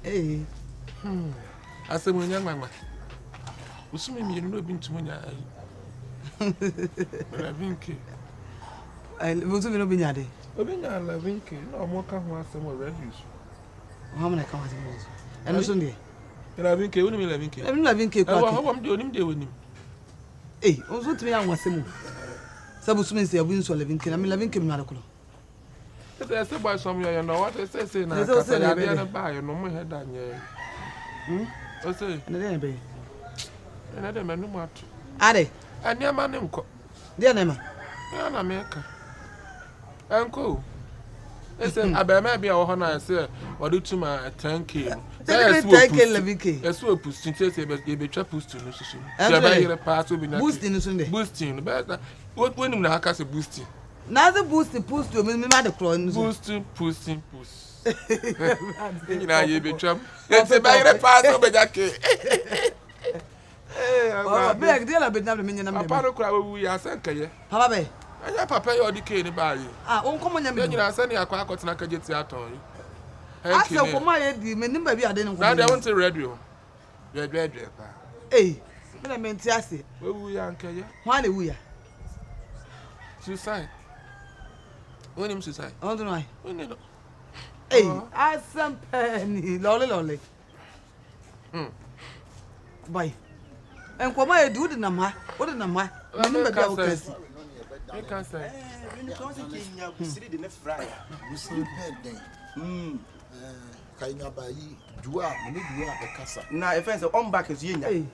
Hey. I said, when young man, Usumi, you know, been to me. I was even open yard. Obinya Lavinke, no more come once more refuse. How many come and no Sunday? Lavinke, only Lavinke. I'm loving cake. I'm doing him there with him. Eh, also to me, I was some. Sabusman say, I win so living. I'm loving him, Maraculo. I said by some year, you know what I say, and I said, buy no more head than you. I say, and I don't know what. Are and your man, dear Nema, Anna America. Uncle, I said, I may be a honor, I say, or do to my 10K. That's Lavike. That's what pushed to but give a trap push to Nussum. I pass will be boosting Sunday. Boosting, but what when the Hakas a boosting? Now the boosting push to me, mother clones. Boosting, pushing, push. You know, you be trap. It's a bag pass over that. Oh, beg, dear, I've been having a million. I'm a part of crowd. We are sent. Papa, I have papa your decay by you. Ah, won't come on. Then you are sending a quack and I can get out on you. I said, for my head, you may never be a dinner. I want to radio. Red, eh, when I meant to ask it. Where we are, Kaya? Why do we are? Suicide. When him suicide? I don't know. When eh, I some penny, lolly. Bye. And come I do the number. What a number? I never go crazy. I can't say. Kainya bayi dua meni dua be kasa na efense on back is yenya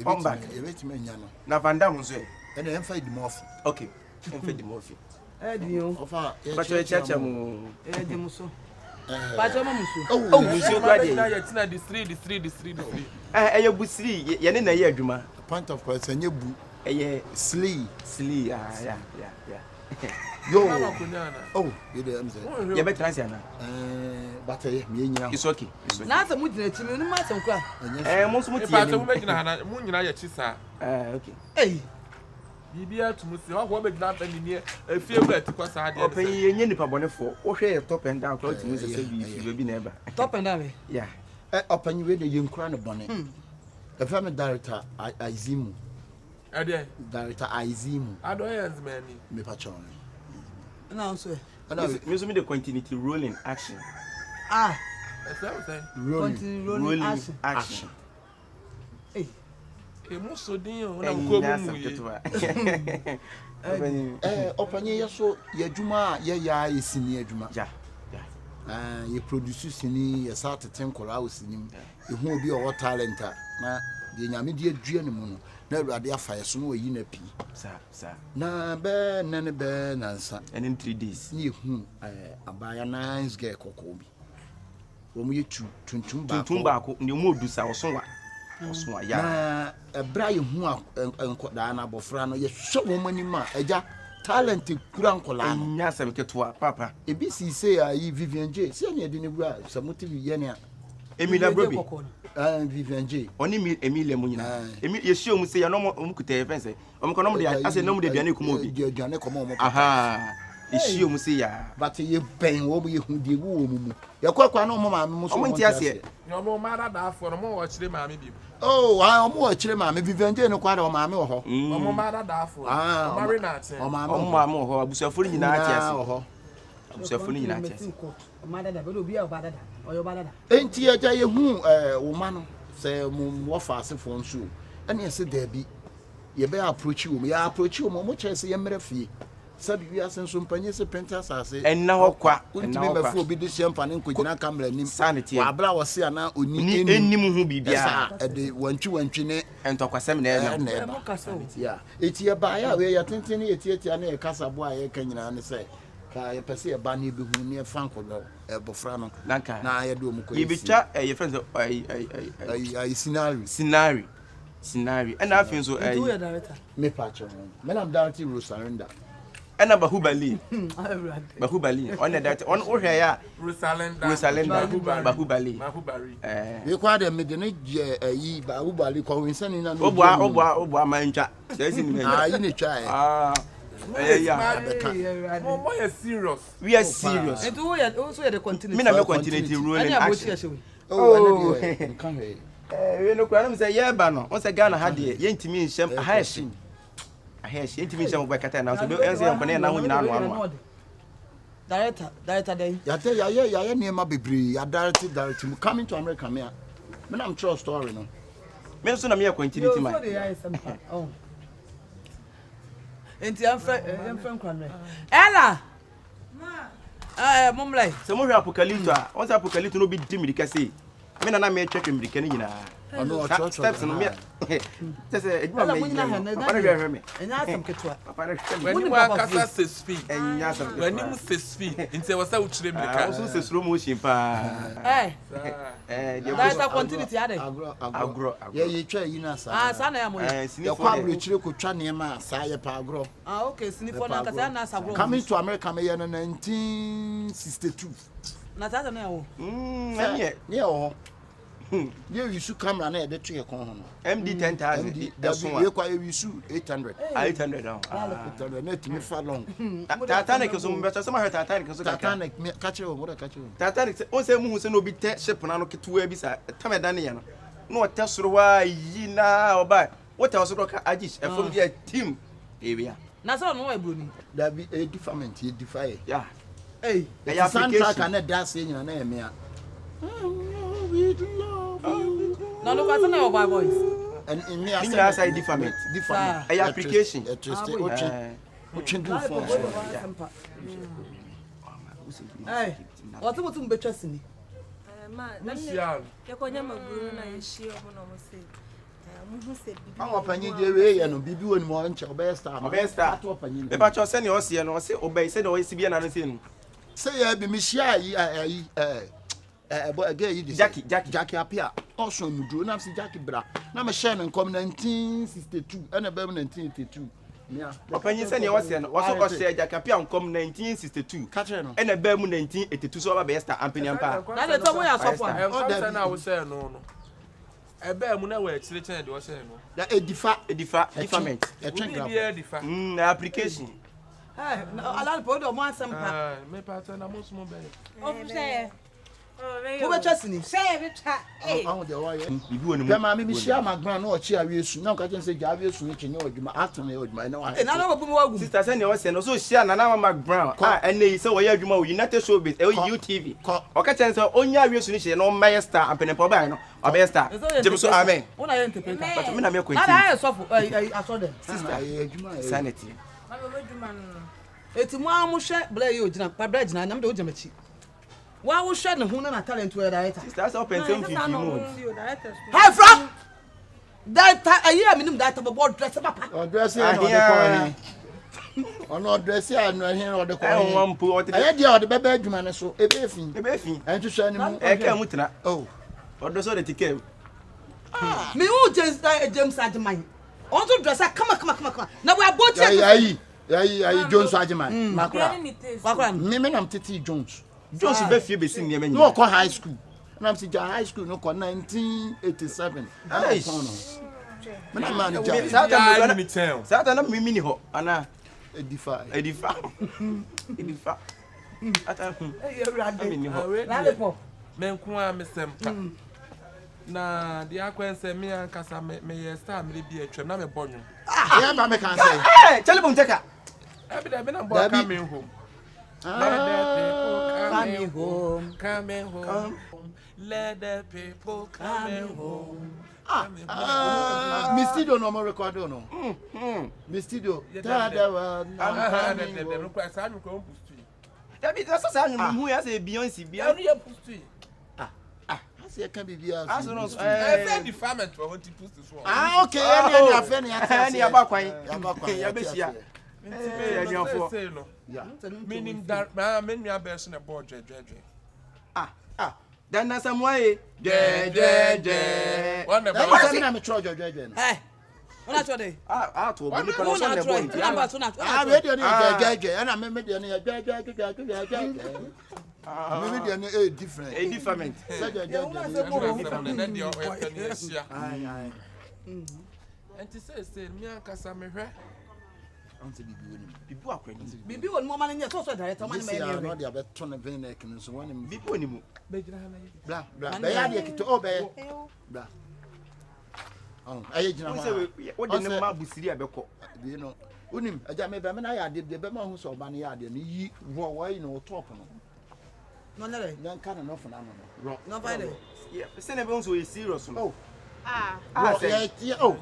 on back e betime nya no na vandam nso e na em fa di morphy okay em fa di morphy Dio ofa but you chacha mu di muso but you muso oh muso kwa dey na yet na the 3 you busiri ye ne na ye adwuma point of question nye bu ye slee yeah yo oh you dey am say you better answer na but me nyina it's okay na sa mu dina chimi no ma sam kwa mo so mo tie ni mo megina na mo nyina ye chisa okay eh bibia to musi ho megina pa ni ne afie bra ti kwasa ade open ye nye nipa bonefo wo hwe top and down cloth mu se bi bi na eba top and down yeah open we dey yenkura no bone the family director Aizimu ade director Aizimu adoyens man me pa chon na so me so me the continuity rolling action that's what I'm saying rolling action eh muso din o na ko mu opanye yeso ye adwuma ye ya esini adwuma ja ye produce sini ye start tenkora osini ehu obi o talent na de nyame de adua ne mu no na awurade afa yeso no yi na pi sa na be nene be nansa and in 3 days ni ehu abaya nice girl kokobi wo mu ye tuntum ba ko ne mu odusa osonwa ya na ebra ye hu enkoda na abofra no ye hwe wo mani ma agya talent kura nkola no nya sem ketua papa ebi si say ayi Vivian J se na de ne bua samotivi ye ne Emilia Brobi Vivian J oni Emilia mu nyina ye hye omu say ya no omu kuta ye fense omu kono mu de ase no mu de biane kuma obi de biane kuma omu aha ye hye omu say ya but ye ben wo ye hu de wo mu ye kwakwa na omu ma me so omu nti ase no mo ma da afo no mo wo chire ma me bi oh omu wo chire ma me Vivian J no kwa da o ma me wo ho omu ma da afo o mari na ate o ma me wo ho abusuafo nyina ate ase abusuafo nyina ate ase ma da be obi a ba da oyo ba da enti agya ye hu wo ma no se mo wo fa asefo nso ene ye se da bi ye be approach wo ya approach wo mo che se ye mre fie sabi wi asenso mpanye se penta sase enna ho kwa enna ho kwa obi de hyemfa ne nkogina camera nim sanity wa abra wo se ana oni ennim hu bibia e de wantwi ne entokwasem na e ya eti ye ba ya we ya tenten ye tietia na ye kasa bo a ye ka nyina ne se ka ye pese ye ba ne bi hu ne fa nkodo e bofra no na ye do mu ko ye betwa ye friends scenario and I feel so me patch me am director Rosarenda and Bahubali on that on o hwe ya Rosalenda Bahubali we kwa dem me de ne yi Bahubali ko winsani na obo amantwa say sin me yi ne twa Yeah. More serious. We are serious. And also the continuity. Me na me continuity rule and action. Oh, can't hear. We no kwara me say yeah ba no. On say Ghana ha de yentimi nhyem ahashi. Ahashi yentimi nhyem go kata na so be ense yankone na ho nyina anu. Director dey. Ya niema bebre, ya direct mu coming to America me. Me na am true story no. Me so na me continuity man. Oh. Enti am friend kwanre. Ella. Ma. Mom like. Se mo hwe apocalypse a, on say apocalypse no bi di mirika sei. Me na me twetwe mirika ni nyina. Ono steps no me. Say ejuma me. Papa na hwe me. Enya asem ketwa. Papa na hwe me. When you are kasa 6 feet. Enya asem. When you 6 feet, inte wasa uchire mirika. Also say slow motion pa. Director continuity ade. Agro. Ye twa yi na sa. Sa na ya mo. Ya kwa blochire ko twa niema sa ye pa agro. Okay, sinifo na kasa na sa agro. Coming to America me ye no 1962. Na tata na ya wo. Ne o. You use camera na e de to ye kon ho no. MD 10,000. That's why you kwa use 800. 800 now. 800 net me fa long. Titanic so mo better some Titanic so Titanic me catch you, what catch you. Titanic on say mu se no bi te ship na no ketewa bi sa tameda ne ye no. No te soro wa yi na oba. What else do ka agish from the team area. Na so no wa broni. That be a deferment, you defy. Yeah. Hey, the application can not dance in your name here. No look at na your voice. And in me I say deferment. Deferment. A application. What you do for? Hey, what you be trusting me? How panyi dey we no bibi won mo nche obesta to panyi be ba cho se ne o se no o se obey se no o se bia na no se no say ya bi mi shia yi boy again yi Jackie apia also mudro na se Jackie bra na me share nkom 1962 and be 1982 yeah opanyi se ne o se no o so o share Jackie apia nkom 1962 catch no and be mu 1982 so ba be star ampani ampa na le to mo ya so for o da na wo se no ebe mu na we chire chire de wo se no da deferment application ala po do mo asem pa me pa na mo sumo be o say wo be chasini say be cha oh de wa ye bibi woni mu ma mi share magban na o chi awiesu na ka chen say ja awiesu ni chenye odwuma ato na odwuma na wa na no bu mi wagu sister say ne o se no so share na na Mac Brown ene yi say wo ye adwuma wo United Showbiz UTV o ka chen say onya awiesu ni che no maye star ampene po ba no obe star jim so amen una ye interpret but me na me kwenti na so for aso dem sister adwuma sanity ma be adwuma no eti mo amuhwe bla ye ogina pa bla gina na me de o jamachi wa wo hwe ne ho na talent we director sister say open some 50 mode hi from director ayi minim director bo dress papa o dress e no de ko ni ono dress e no he no de ko ni won mpo o de aye dia o de bebe adwuma ne so ebe fin en hwe ni mu e ka mu tena oh o do so de ticket me who James Ajiman on to dress come na we about ayi Jones Ajiman makura me nam titi Jones be fie be sin niam no ko high school nam si ja high school no ko 1987 ai me na man ja sata na me mini ho ana edify ata rade men ko a mesempa na dia kwense me ankasa me ye star me bi atwam na me bonyo ya ba me kan say chale bom teka abi da be na bo coming home coming home let the people coming home Mistido no mo record no Mistido da dem ko asa nyu ko pustu David that's say anyu hu ya say Beyonce ya no ya pustu say can be bia aso no say the farmers for want to pustu so okay any afẹ ni ati ani abakwan ya be sia ya nyafo ya minim that ma me nua be so na board dwedwe dan na samwaye one na ba na me tro dwedwe eh una tro dey to obi pa no so na boy radio ni dwedwe ana me de ni dwedwe me de ni different different enti say me ankasa me hwe Answer bibi onim. Bibi akwani. Bibi won mo man nya so director man me me. No dia beto na vein neck no so wonim. Bibi onimu. Be jina na yi. Bla. Be ya de kito o be. Bla. Oh, aye jina ho. Wo de ne ma busiri abekọ. Bi no. Onim, aja me be me na ya de be ma hu so ba na ya de no yi wo yi no top no. No nyere. Nyan kan no funa no. No find it. Yeah, say ne be unso we serious no. Oh. Say. Oh.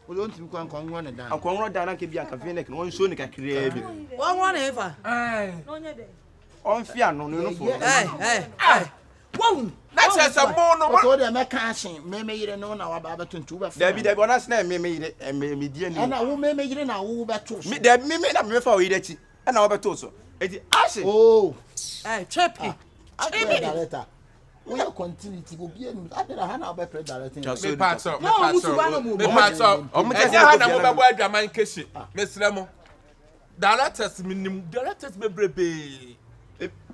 We don't think we can run it down. Akon ro da na ke bi akafe nek no nso ni kakra bi. Won won e fa. No nya de. On fia no no fo. Won. That's a mono. What do make cashin? Me yire no na wa ba betuntu ba. Dabi ona se na me yire me die ni. Na wo me yire na wo beto so. Me dabi me na me fa wo yire chi. Na wo beto so. Eti ashe. Oh. Chepi. Director. We are continuity go be enu. Adela ha na be pre directing. Me pass up. No, Me pass up. E ha na mo babo adwaman keshi. Me sire mo. Directors minimum directors bebrebe.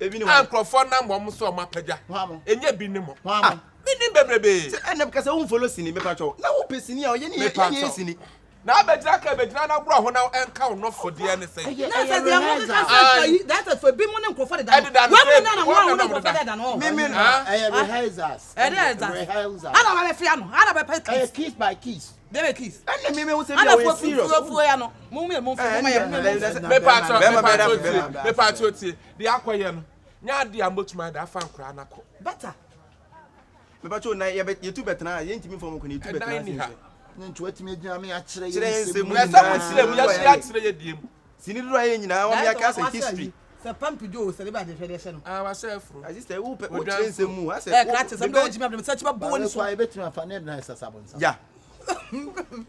Ebi ni wo. Ankrofo na mo so ma pagya. Enye bi ni mo. Minim bebrebe. Ene because won follow sini me pacho. Na wo pesini a oye ni ye sini. Na abegyina na bro ho na enka wo no for de ne say. That is for be money for that. When na one for that no. Me rehearsals. Rehearsals. Ana be fia no. Ana be pay kiss by kiss. They be kiss. Ene me wo say be serious. Ya no. Mo me pacho tie. Di akoye no. Nya de amotuma da fa nkura na ko. Better. Me pacho na ye tu betena ye ntimi fo mo ko ni tu betena. Ntu atimi agina me akire nsemu na sa muslim ya shi akire ye diem sini duro ye nyina wa me aka say history se pampido se ba de federation no wa chefro sister wo chire nsemu ase kratis am do jimi am se chiba bo ni so kwa betima fa ne na esa sabonsa ya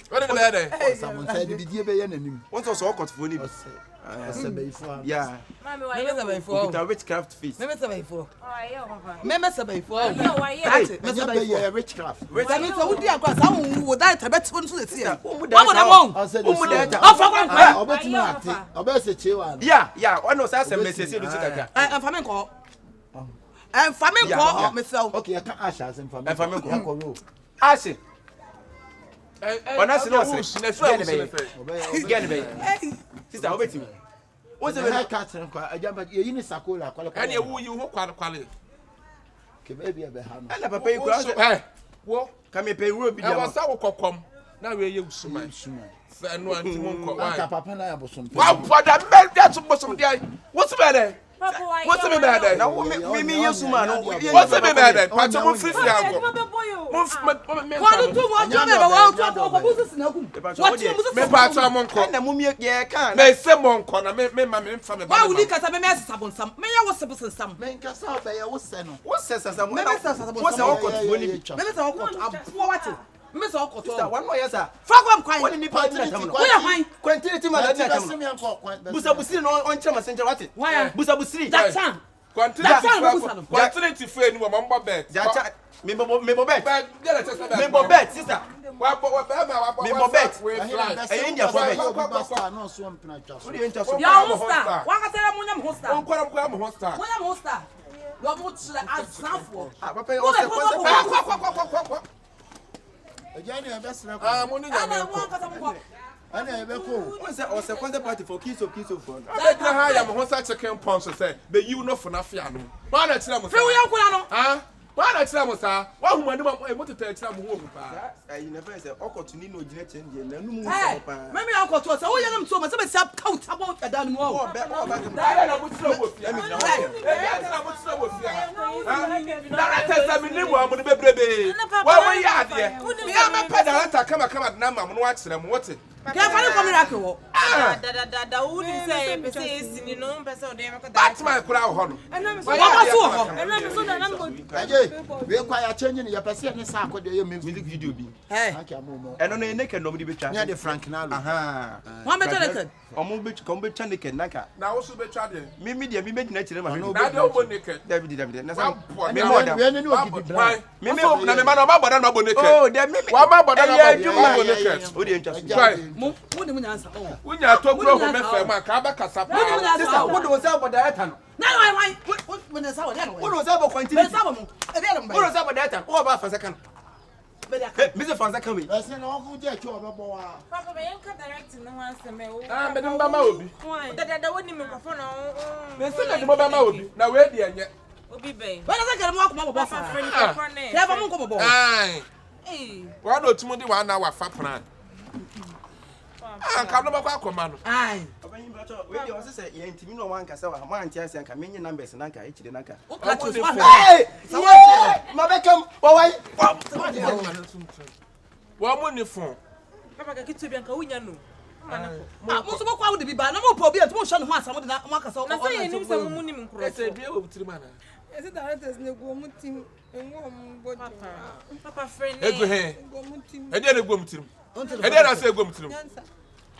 what did they say sabonsa di die be ye nanim won so court for ni ase be ifo yeah mama wa ye be ifo with witchcraft face mama se be ifo Aye papa mama se be ifo wa ye me be ye witchcraft we so wudi akwa sa wo that tabet so so see ya wo na mo umu da ofa kwa obetimi ate obese chewa yeah one say say message do tikaka enfame nko enfame nko me se okay ya ka asha as enfame nko ashe ona se no se get be sister obetimi o se be na ka tren kwa ajamba ye ni sakola kwale and ye wu you ho kwale ke baby e be ha no ala papa yi kwa wo ka me pe wuro bi dia ma wa sa wo kokom na we ye usuma fa no anti mo nko wa ka papa na ya bosom wa poda me that bosom dia what's better papa wa ye what's me better na me yesu ma no what's me better pacho mo free anko mo kwa do mo jo be wa to ko busu sinakum me pacho mo nko na mo me ye kan me se mo nko na me fa me ba wa wuli kasa me sabonsam me ya wo sabonsam me nkasa be ye wo se no wo se sasa mo me se sabonsam wo se okot fo ni bi me se okot abuo wate me se okot sister one more yes sir fa kwam kwan woni ni pa na tam no wo ya kwan quantity ma na tam no busa busiri no on chama senja wate busa busiri that time quantity fo ni mo mbo bet jacha me bo bet me bo bet sister wa me bo bet e India for bet no so mpina twa so ya hosta wa ka tell mo nyam hosta on kwara mo hosta mo nyam hosta lo mo tsire azafo papa o se kwa ejani e be sra mo ni nyam ko ana e be ko o se second party for kiss of for abeg na ha ya mo hosta chicken pound so say be you no for na fia no ma na tira mo fe wo yankula no ma na tira mo sa wa hu mani mo tete tira mo ho pa you never say okotuni no gina change na nu mu so pa meme yakoto so wo yanam so ma se be sa count about edan mu o na mo tira wo fia na mo tira wo fia na tesa mi ni mo amu bebrebe wa wo ya ade ya me pedalata kama na ma mo no wa kire mo wote ke fa ni miracle wo da uni say pe say sini no pe say o de me ko da Batman kura ho no wa ma so ho me so da na mo aje we kwa ya change ni ya pese ni sa akode ye music video bi haki amomo eno no naked no mo di betwa ya de Frank Nalo wa me naked omo be ko be twa naked naka na wo so be twa de me dia me gyina kire ma na de obo naked David na sa me ni ogidi bra me na me ma no ma boda no obo naked oh de me wa ma boda no obo naked o de ntwa mo de mu nyansa o unya to kuro ho me fa ma ka ba kasa pa sister wo do say about that no na why when say what wo do say about quantity be say mo e be no wo do say about that o ba fa second be da Mr. Fanza coming. I said, no, good day, Papa, I am directing no one to me. Ah, Madam Mama Obi. That wouldn't even go for no. They said that Mama Obi. Now where the end? Obi Bay. When I get walk, Mama, Friend. never move. Aye. Hey. One or 21 hour fat plan. Ah, come back, command. Aye. Wait, you say you ain't no one can say one chance and come in numbers and Nanka, each Nanka. Hey! Mabekam, why? What money for? Papa get to be a Kawunyanu. Most of what would be bad. No more problems. Won't show one someone that Marcus. I say you need some money in I said, be able to man. Is it directors no go mutim and one Papa friend. Ego he. go mutim? I didn't go to him. I didn't say go to him.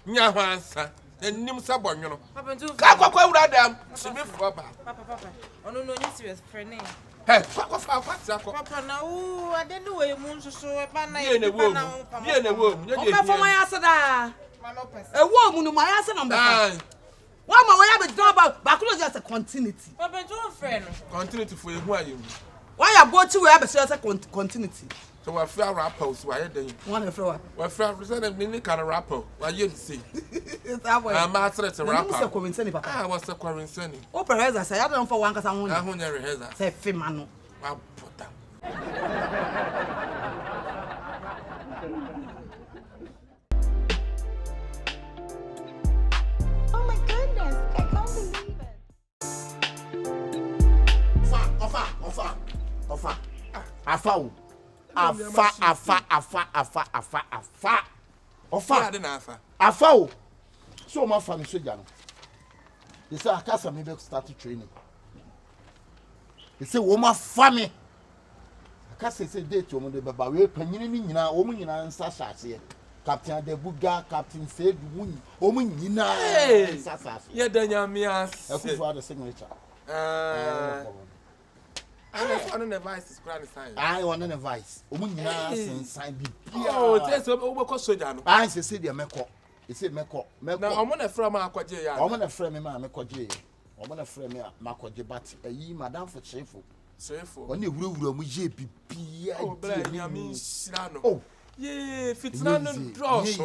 Nyahansa. And nim sabon, you know. Papa do. Kakwa radam. Simi for Papa. Oh no, serious friend. Hey, what's up? Papa now, I don't know where moon so a banana. Be in a womb. Be in a womb. Okay, for my answer. Manopes. A woman, my answer number. One more way I know about Bakulo just a continuity. Papa do friend. Continue for you. Who are you? Why I go to where just a continuity? So we're fair rappers. Why are they? One of floor. We're fair representing many kind of rapper. Why you see? It's that way. I'm master at a rapper. Papa. I was a quarantine. Opera has I say I don't for one because I I won't never has that. say Fimano. I'll put that. Oh my goodness, I can't believe it. Offer. Afa. Offer the Nafa. Afa. So my family soldier. They say I can't some maybe start training. They say woman family. I can't say date woman the baba we panyin ni nyina wo mu nyina nsa hyase. Captain Debuga, Captain said win. Wo mu nyina nsa hyase. Yeah, Danyamias. Ekufu the signature. I want an advice is grand sign. I want an advice. Wo mu nyina sign bi. Oh, that's what we call soldier. I say the meko. He said meko. Now I'm on a from Aquaje. I'm on a frame me ma meko je. I'm on a frame me makoje but yi madam for chefo. Chefo. Oni wura mu je bibia. Oh, bla nyami sirano. Oh. Yeah, fitna no draws.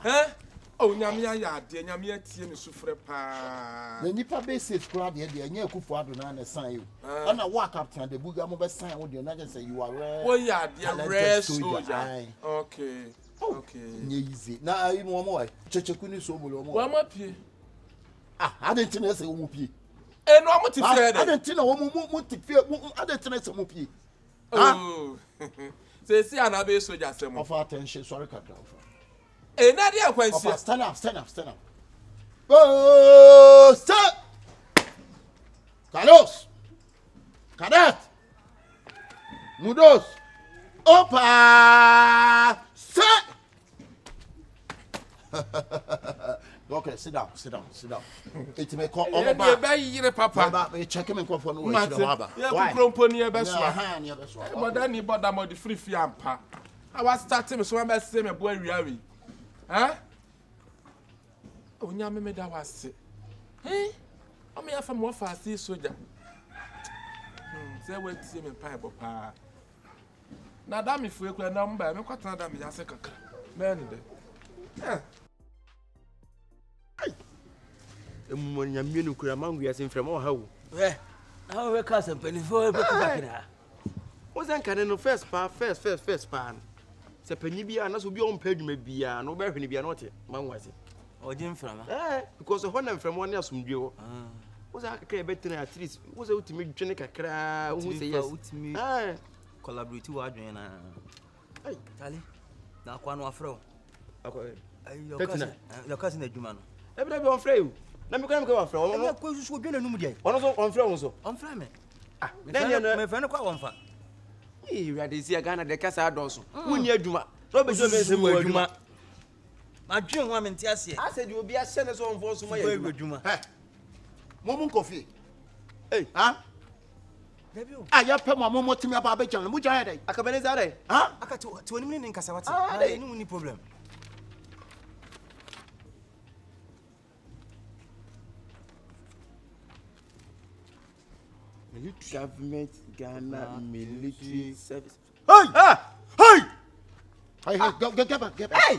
Eh? Oh, nyamia ya de nyamia tie ne sufre pa. The nipa be safe crowd here de nya Akufo Addo na na sign you. And wa Captain Debuga mo be sign wo de na just say you are rare. Oh yeah, de rare soldier. Okay. Okay. Easy. Na ayi mo mo Kyekyeku ni so bolo mo. Wa ma pie. Ah, I didn't know say wo pie. Eh no am ti fie de. I didn't know wo ti fie. I didn't know say wo pie. Oh. Say see ana be soldier say mo. Offer attention, sorry kakra offer. Eh na dia kwansi. Stand up. Oh, stop. Carlos. Cadet. Mudos. Opa. Sit. Okay, sit down. It may call over. Yeah, be yire papa. Baba, check him in for no way to the harbor. Yeah, ku ni e be so. Yeah, But then ni boda mo the free ampa. I was starting so am say me boy wiawi. Huh? Onya me da wase. Eh? O me afa mo fa asi soldier. Say we tie me pai bo pa. Na da me fu ekura na mba me kwatana da me yase kakra. Me ni de. Eh. Emu nyamie no kura mangu ya semfrem o ha wo. How we cast and penny for a What's that kind of first pa? Se penny bia na so bi on padwuma bia no be hwene bia no te manwase. or Jim from Because the one from one year asumdwe wo. What's that kind better at least? What's out to me twene kakra who say yes with me collaborate to adwen na. Hey, Tali. Na kwa no afro. Your cousin adwuma no. Every day on frame. Na me kwa me kwa frame. Ono ko susu dwen anum dia. Ono so on frame so. On frame me. Me friend kwa won fa. We are this year Ghana de kasa adoso. Wunni adwuma. So be so be se mo adwuma. Adwen ho amenti ase. I said you be a send so on for so my adwuma. Hey. Momun coffee. Hey, Debio. Ah, ya pe mo mo timi aba be chan. Mu jan dey. Akabenezer dey. Aka to 20 minutes nkasa wate. Any problem. Government Ghana military service. Hey! Hey! Hey, go get back. Hey!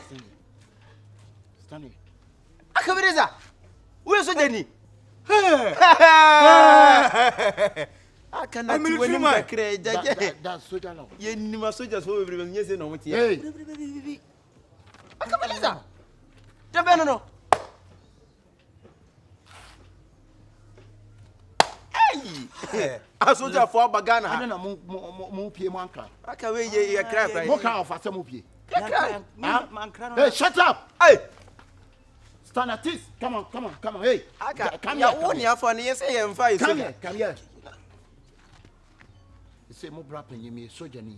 Stand here. Akabenezer. Where's so Jenny? I cannot do any more. That's soldier now. You need soldiers who will be yes no. Hey. Akabenezer. No. Hey! A soldier for Bagana. I don't know mo pie mo anka. Akawe ye cry. Mo kan of asem mo pie. Man cry. Hey, shut up. Hey! Stand at this. Come on. Hey. Come here. One year for you say you fire. Come here. You say mo bra penye me soldier ni.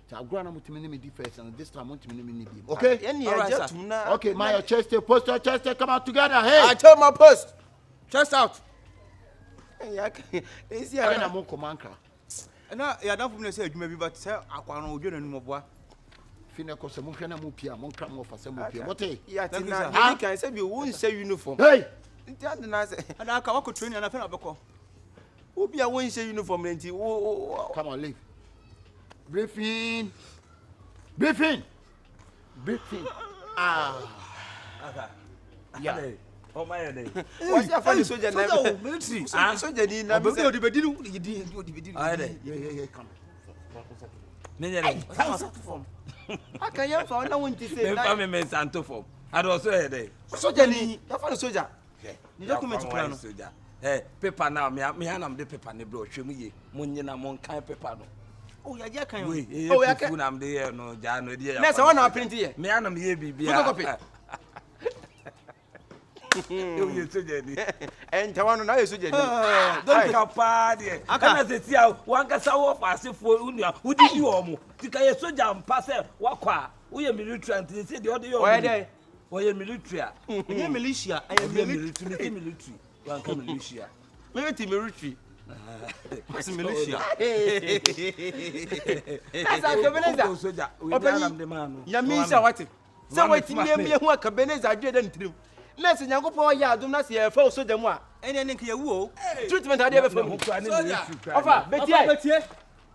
Ta agura na mutimi me defense and this time mutimi me be. Okay? Okay, my chest, post your chest, come out together. Hey. I told my post. Chest out. Is here na mo komanka. Na ya dan fum na say adwuma bi but say akwa no odwo nanu moboa. Fina ko se mo hwe na mo pia mo nkra mo fa se mo pia. What hey? Ya tina, you can say be won say uniform. Hey. Nti na say Ada aka wako training na fe na beko. Obi a won say uniform nti come on leave. Briefing. Ah. Yeah. Oh my day. what's your funny soldier na military. Soldier ni na Obi odi bedinu, odi bedinu. Yeah, come. Menyere. aka ya fa na won ti say Me fa me santo form. I do also here dey. soldier ni ya fa soldier. Ni document plan soldier. Paper now me hanam de paper ne bro hwemu ye. Munyina mon kan paper no. Oh ya je kan. Oh ya kan am de here no ja no dey. Na say one na print here. Me hanam ye bibia. Photocopy. You soldier ni. Enta wano na soldier ni. Don't kapa de. Kana se tia wan kasa wo fasefo unia udi di omo. Tika ye soldier mpa se wakwa. Wo ye military anti se de ode yo. Wo ye military a. Ye militia, military. Wan ka militia. Military. What's militia? That's Akabenezer. Soldier. We am the man. Ya mi sha what? Say what me hu Akabenezer adwe da ntrim. Na se Nyankopon ya adum na se ya fa soldier mu a. Ene ne nke wu o. Treatment ade be fa mu. Ofa, betie.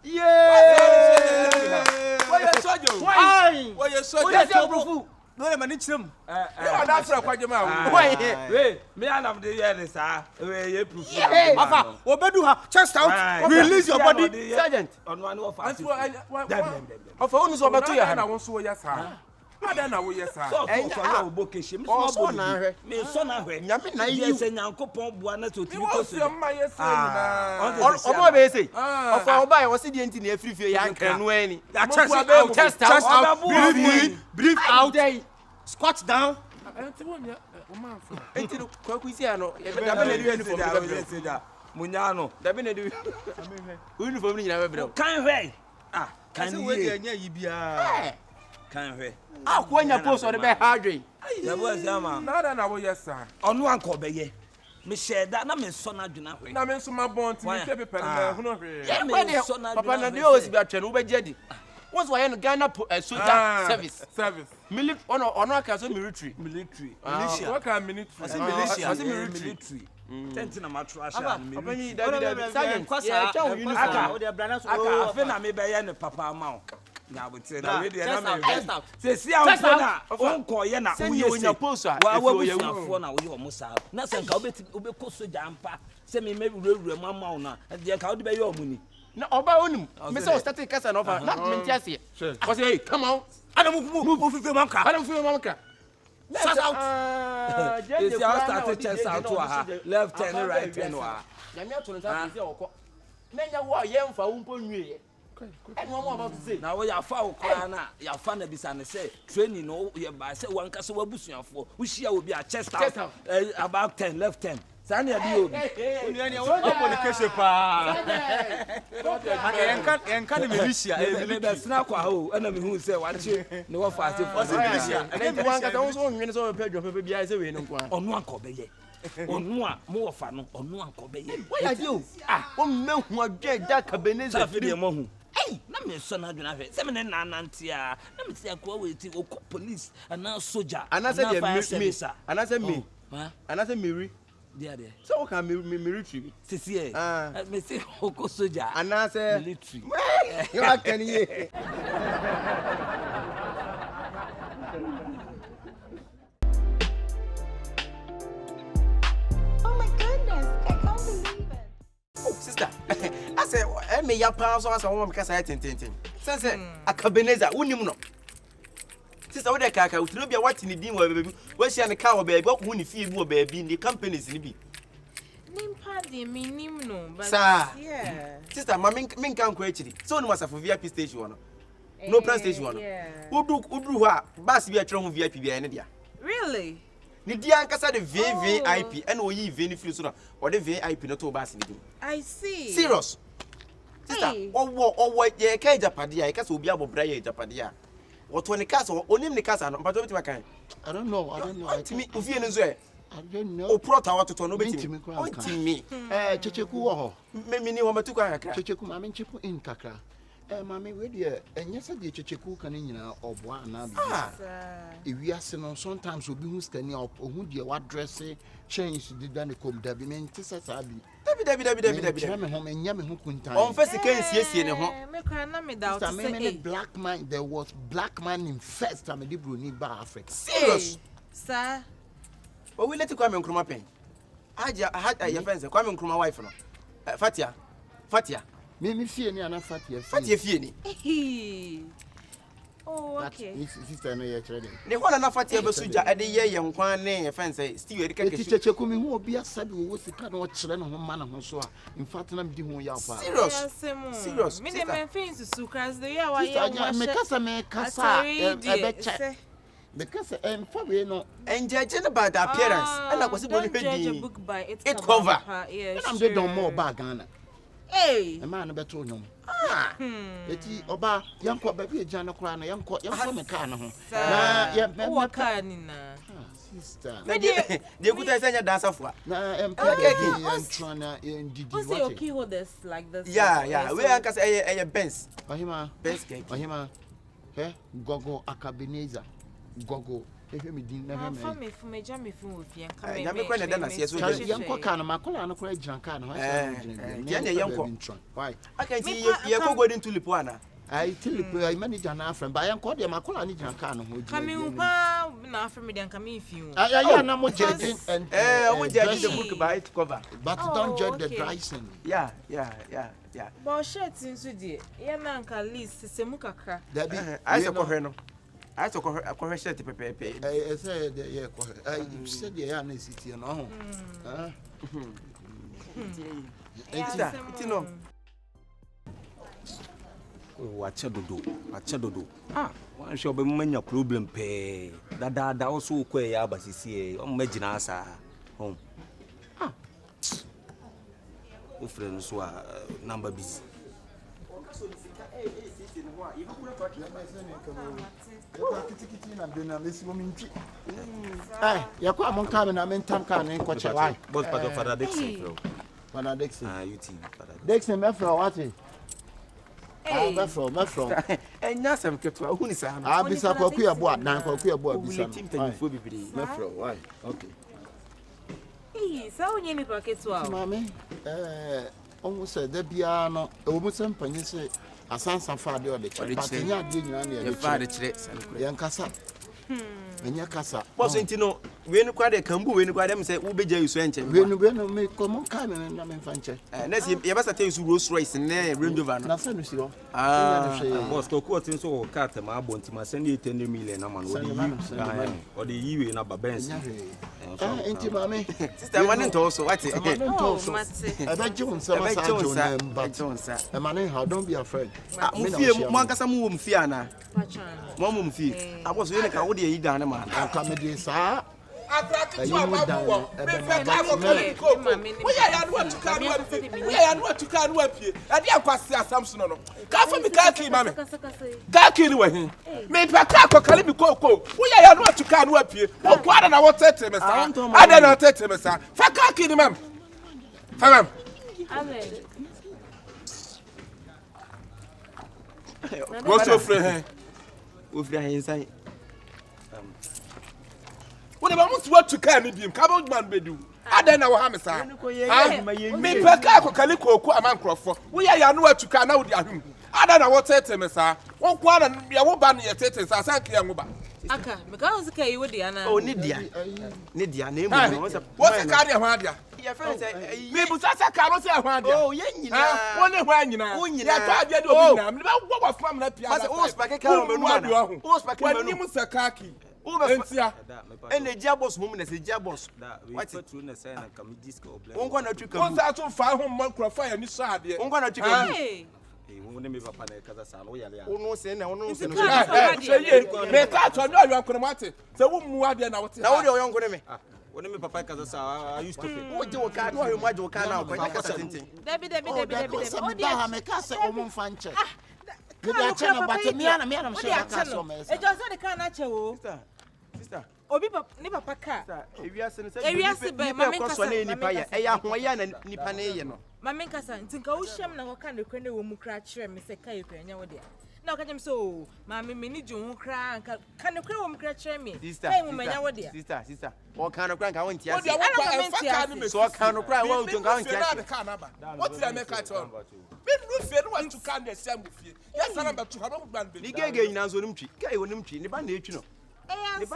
Yeah! Why you soldier? Why you soldier? No le mani chirem. You that's ra kwaje ma. Why? Hey, me anam de here this we ye proof. Afa, obedu ha, chest out, release your body. Sergeant. On one of us. Ofa unu so betu ya na ha. won so ya sa. Ada na wo ye sa. So bokeshi me so na hwe. Me so na hwe. Nyame na yi. Yes Nyankopon bua na to timi ko so. Wo ma ye sa ni na. Obo be say. Ofa oba ye wo se de ntini afirifie ya nkanu ani. Chest out. Breathe out. Squat down. Enti won ya o ma fa. Enti no kwaku isi ano. Dabe na di uniform da. Munyano. Dabe na di. Uniform ni nyina be bre. Kan hwe. Kan Say we dey anya yi bia. Kan hwe. Akwanya post on be hardway. Ya bo asama. Na ada na wo ye sa. Onu anko be ye. Me share that na me so na dwuna hwe. Na me so ma bon ti me pepe na hu no hwe. Me so na Papa na dey always be atwe no be jedi. What's why in Ghana soldier service? Military ono aka so military. Militia. What kind military? I say military. Tenti na matrasha military. David sergeant Kwasa. Aka O de brana so. Aka afi na me be ye ne papa ama o. Na bote na we dey na me. Chest out. Se si amfo na onko ye na wo ye se. post a. Wa busafo na wo ye o musa. Na se nka obeko soja ampa. Se me wurawura mu ama o na. De nka wo de be ye o mu ni. Na oba onim. Me say o starting kasa na ofa. Na me ntiase. Cause hey, come on. Adam move fife manka. Adam fife manka. Shut out. It's our started chest out to her. Left and right and wa. Nyame to nta se okọ. Nenya wo ye mfa wo mpo nwie. And one more about to say. Now we are far na ya fa na bisa ne say training no ye ba say wan kase wabusuafo. We share will be a chest out. About 10 left 10. Sani abi obi. Oni what communication pa. Enka de militia. Me be sna kwa ho na me hu say wache ne wo fa ase for militia. And then one kata so nwene so pe dwo pe bia say we no kwa. Onu anko be ye. Onu a mo wo fa no onu anko be ye. Why are you? O mehu adwe da Akabenezer Safi de mo hu. Hey, na me so na dwena hwe. Se me ne nanante a. Na me se akwa we ti o police ana soldier. Ana say me. Ana say me. Ana say me. There. So what can military? Sisi e. Me say oko soldier. Ana say military. You are can ye. me ya pa so asa wo me kasa tententen sense Akabenezer unim no sister wo de kaka utiro bia what ni din wa baby wo hia ne ka wo baby wo ko ni fie bi wo baby ni companies ni bi nimpa de minim no but yeah sister ma min kan ko akiri so no masa for VIP station wono no plan station wono udu ho a bus bi atwere ho VIP bia ne dia really ni dia ankasa de VIP and oyi veni free so no or the VIP no to bus ni bi I see serious sister owo ye ka Japade ya ka so obi abobra ye Japade ya what ni kasa onim ni kasa no mpato bitima kan I don't know timi ofie ne so e I don't know o prota watoto no betimi ontimi Kyekyeku wo ho me ni ho matuko akra Kyekyeku ma me nchipu in kakra mami we de enye se de Kyekyeku kan nyina oboa na bi ewiase no sometimes obi hu skani ohun de wa dress change de dan kom da bi me ntisa sa bi dabi me ho me nya me ho kuntan on face kan siesie ne ho me kra na me doubt say black man there was black man in first time de broni ba Africa serious sir o we let Kwame Nkrumah pen aja ya fence Kwame Nkrumah wife no Fatia me fie ni ana Fatia fie ni oh okay sister no ye kire ne ho na Fatia besuja ade ye nkwan ne fence still e ka keshi Kyekyeku mi hu obi asabi wo sika na o kire ne ho ma na ho so a in fact na me di ho ya fa serious me de men fence su crash the year why me kasa ebeche because for we no enjeje ne bad appearance and kwasi boni pedi it cover I'm dey don more bag Ghana hey e ma na beto nyom eti oba yanko ba bi ejan kora na yanko me car na ho na ya me car ni na sister na de kuta senya dancer for na empeke entro na ndidi what say your key holders like this yeah we ankasa eye Benz ohima Benz cake ohima gogo Akabenezer gogo me din na me fa me fu me ja me fu wo fie nka me ya me kwa na da na sie so je yanko car na makola na kora jiran car na ho ya na yanko why akanti ye ko godin tulip ana I tulip I manager na friend ba yanko de makola ni jiran car na ho kame pa na afre me de nka me fi wo ya na mo judging and mo judging the book by its cover but don't judge the dressing yeah but shirt nso die ya na nka list se mu kakra that be I so ko no I so ko shirt pepepe I say yeah ko I said yeah na city no ho Enti no wacha dodo wan sho be manya problem pe dada wo so ko ya abasisi o magina asa hom o friend so number busy yakwa mon ka na men tam ka na ko che why boss part of Father Dixon bro Father Dixon UT Father Dixon me from what me from enya sam keto hu ni sa bisa ko ku Yeboah dan ko ku Yeboah bisa team tanifo bibiri me from why okay sa onye mi paketu a mama omo se da bia no omo se mpanyi se asansa fa de o de che patenya de nyina na ye fa de kire sankure yan kasa enya kasa boss enti no we ni kwa de kambu we ni kwa de me se wo beja yuso enche we no me ko mon ka me na me fanche na si ye basa te yuso Rolls Royce ne Range Rover no na se no si ho boss ko ko tin so ka ta ma bonti ma send 10 million na man o de yiwe na ba Benz enti mama sister man nto so what eba jonsa ma sa jona mba jonsa e man how don't be afraid mo fie mo ankasa mo wo mfie ana mo mfie aboso ye ne ka wo de yi dan ne ma ka me de sa akraki tu abawo me fe ka wo kali ko wo ya no atuka no apie wo ya no atuka no apie ade akwase asamson no ka fa mi ka ki mame ka ki ni wahin me pe ka ko kali bi koko wo ya no atuka no apie wo kwara na wo tete me sa ada na tete me sa fa ka ki ni mam fa mam amen wo so frɛ ofri ahensan wona ba mutu watu ka ni biem ka ba man bedu ada na wo ha me sa me pe ka ko kali koku amankrofo wo ya no watu ka na wo di ahum ada na wo tete me sa wo kwa na ya wo ba na ye tete sa san ke ya wo ba Aka, because okay, you would Diana. Oh, Nidia. Nidia, name. What's the car of Hadia? Your friend say, Maybe that's a car of Hadia. oh, yeah, one when you know. What was from that piazza? Oh, When you must a khaki. And the Jabos woman is a Jabos. What's it? I'm going to trick out to 500 microphone and you saw it. I'm going to trick Papa because I no say na no say no. Me ka to no ayo kono mate. Se wo mu ade na wote. Na wo de oyon kono me. When me papa because I used to pay. Wo je wo ka no ayo ma je wo ka na ko ka kasa tintin. Debi. O dia ha me ka se o mo fa nche. Me da che no but me ana me she ka so me. E just the can na che wo. Sister. Obi ni papa ka. Ewiase no say. Ewiase be mama kasa na nipa ya. E ya ho ya na nipa na ye no. Mama kasa ntinka wo hwam na wo ka ne kwene wo mu kra kire me se Kyekyeku anya wo dia. Na wo ka jem so mama me ni ju ho kra ka ne kwene wo mu kra kire me. Kai mu manya wo dia. Sister. O ka no kra ka won tia. So ka no kra wo to ka won tia. What did I make at all? Me no fe no want to can the same fie. Yes na ba to ha no ban be. Ni gege nyina so nim twi. Kai wo nim twi ni ba na etwi no. Yes,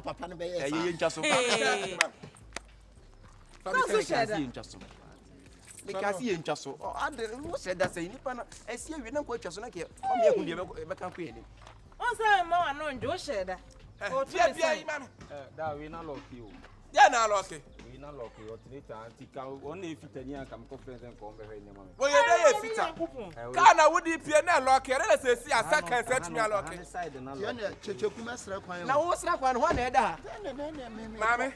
papa no be yes. Eh nchaso. Because he nchaso. Oh ade who said that say nipa na esi awie na kwa twaso na ke o me ehun de be kan ko yeni. On say ma no njo sheda. O tia bia yi ma no. Da we na lucky o. Ya na lucky. We na lucky o tinita antika on e fitani an kam conference en ko be hwe nyama me. Wo ye dey e fita. Ka na wo di pie na lucky re se si asaka set me lucky. Ya na Kyekyeku mesra kwan. Na wo sra kwan ho na e da. Mame.